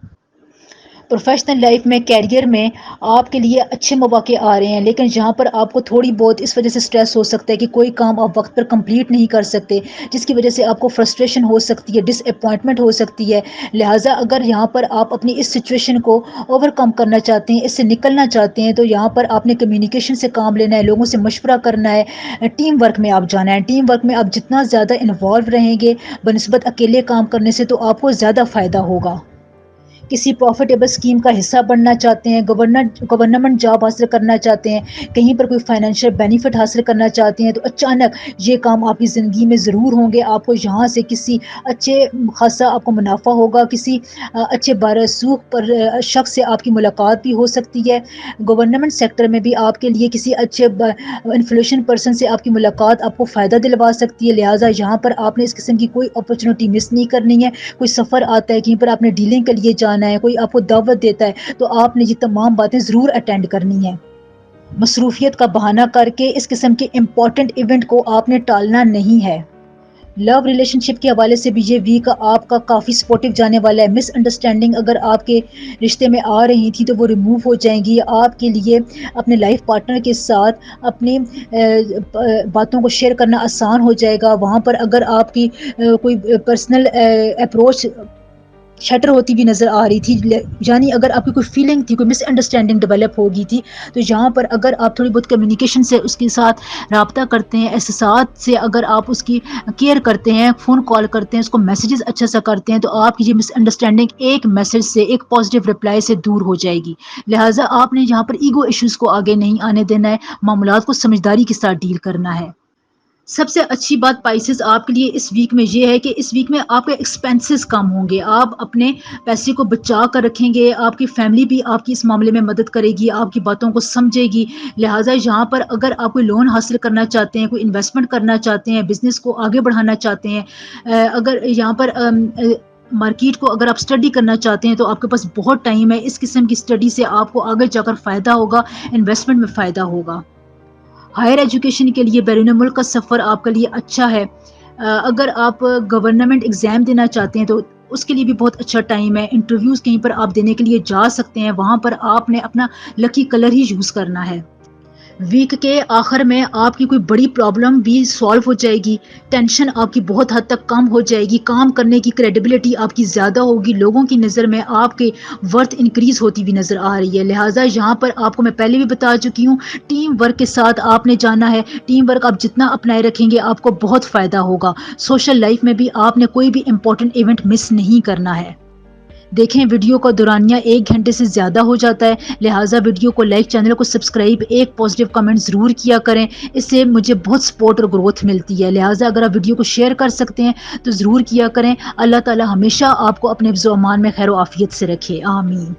پروفیشنل لائف میں کیریئر میں آپ کے لیے اچھے مواقع آ رہے ہیں, لیکن جہاں پر آپ کو تھوڑی بہت اس وجہ سے سٹریس ہو سکتا ہے کہ کوئی کام آپ وقت پر کمپلیٹ نہیں کر سکتے, جس کی وجہ سے آپ کو فرسٹریشن ہو سکتی ہے, ڈس اپوائنٹمنٹ ہو سکتی ہے. لہٰذا اگر یہاں پر آپ اپنی اس سچویشن کو اوور کم کرنا چاہتے ہیں, اس سے نکلنا چاہتے ہیں, تو یہاں پر آپ نے کمیونیکیشن سے کام لینا ہے, لوگوں سے مشورہ کرنا ہے, ٹیم ورک میں آپ جانا ہے. ٹیم ورک میں آپ جتنا زیادہ انوالو رہیں گے بنسبت اکیلے کام کرنے سے تو آپ کو زیادہ فائدہ ہوگا. کسی پروفیٹیبل اسکیم کا حصہ بننا چاہتے ہیں, گورنمنٹ جاب حاصل کرنا چاہتے ہیں, کہیں پر کوئی فائنینشیل بینیفٹ حاصل کرنا چاہتے ہیں, تو اچانک یہ کام آپ کی زندگی میں ضرور ہوں گے. آپ کو یہاں سے کسی اچھے خاصا آپ کو منافع ہوگا, کسی اچھے بارسوخ پر شخص سے آپ کی ملاقات بھی ہو سکتی ہے. گورنمنٹ سیکٹر میں بھی آپ کے لیے کسی اچھے انفلوئنشل پرسن سے آپ کی ملاقات آپ کو فائدہ دلوا سکتی ہے. لہٰذا یہاں پر آپ نے اس قسم کی کوئی اپرچونیٹی مس نہیں کرنی ہے. کوئی سفر آتا ہے, کہیں پر آپ نے ڈیلنگ کے لیے جانا ہے, کوئی آپ کو دعوت دیتا ہے, تو آپ نے یہ تمام باتیں ضرور اٹینڈ کرنی ہیں. مصروفیت کا بہانہ کر کے اس قسم کے امپورٹنٹ ایونٹ کو آپ نے ٹالنا نہیں ہے. لو ریلیشن شپ کے حوالے سے بھی یہ ویک آپ کا کافی سپورٹیو جانے والا ہے. مس انڈرسٹینڈنگ اگر آپ کے رشتے میں آ رہی تھی تو وہ ریموو ہو جائیں گی. آپ کے لیے اپنے لائف پارٹنر کے ساتھ اپنی باتوں کو شیئر کرنا آسان ہو جائے گا. وہاں پر اگر آپ کی کوئی پرسنل اپروچ شٹر ہوتی بھی نظر آ رہی تھی, یعنی اگر آپ کی کوئی فیلنگ تھی, کوئی مس انڈرسٹینڈنگ ڈیولپ ہو گئی تھی, تو یہاں پر اگر آپ تھوڑی بہت کمیونیکیشن سے اس کے ساتھ رابطہ کرتے ہیں, احساسات سے اگر آپ اس کی کیئر کرتے ہیں, فون کال کرتے ہیں, اس کو میسیجز اچھا سا کرتے ہیں, تو آپ کی یہ مس انڈرسٹینڈنگ ایک میسج سے, ایک پازیٹیو رپلائی سے دور ہو جائے گی. لہٰذا آپ نے یہاں پر ایگو ایشوز کو آگے نہیں آنے دینا ہے, معاملات کو سمجھداری کے ساتھ ڈیل کرنا ہے. سب سے اچھی بات پائسز آپ کے لیے اس ویک میں یہ ہے کہ اس ویک میں آپ کے ایکسپینسز کم ہوں گے. آپ اپنے پیسے کو بچا کر رکھیں گے, آپ کی فیملی بھی آپ کی اس معاملے میں مدد کرے گی, آپ کی باتوں کو سمجھے گی. لہٰذا یہاں پر اگر آپ کوئی لون حاصل کرنا چاہتے ہیں, کوئی انویسٹمنٹ کرنا چاہتے ہیں, بزنس کو آگے بڑھانا چاہتے ہیں, اگر یہاں پر مارکیٹ کو اگر آپ اسٹڈی کرنا چاہتے ہیں تو آپ کے پاس بہت ٹائم ہے. اس قسم کی اسٹڈی سے آپ کو آگے جا کر فائدہ ہوگا, انویسٹمنٹ میں فائدہ ہوگا. ہائر ایجوکیشن کے لیے بیرون ملک کا سفر آپ کے لیے اچھا ہے. اگر آپ گورنمنٹ ایگزام دینا چاہتے ہیں تو اس کے لیے بھی بہت اچھا ٹائم ہے. انٹرویوز کہیں پر آپ دینے کے لیے جا سکتے ہیں, وہاں پر آپ نے اپنا لکی کلر ہی یوز کرنا ہے. ویک کے آخر میں آپ کی کوئی بڑی پرابلم بھی سالو ہو جائے گی, ٹینشن آپ کی بہت حد تک کم ہو جائے گی, کام کرنے کی کریڈیبلٹی آپ کی زیادہ ہوگی, لوگوں کی نظر میں آپ کے ورتھ انکریز ہوتی ہوئی نظر آ رہی ہے. لہٰذا یہاں پر آپ کو میں پہلے بھی بتا چکی ہوں, ٹیم ورک کے ساتھ آپ نے جانا ہے. ٹیم ورک آپ جتنا اپنائے رکھیں گے آپ کو بہت فائدہ ہوگا. سوشل لائف میں بھی آپ نے کوئی بھی امپورٹنٹ ایونٹ مس نہیں کرنا ہے. دیکھیں ویڈیو کا دورانیہ 1 گھنٹے سے زیادہ ہو جاتا ہے, لہٰذا ویڈیو کو لائک, چینل کو سبسکرائب, ایک پازیٹیو کمنٹ ضرور کیا کریں. اس سے مجھے بہت سپورٹ اور گروتھ ملتی ہے. لہٰذا اگر آپ ویڈیو کو شیئر کر سکتے ہیں تو ضرور کیا کریں. اللہ تعالی ہمیشہ آپ کو اپنے حفظ و امان میں خیر و عافیت سے رکھے. آمین.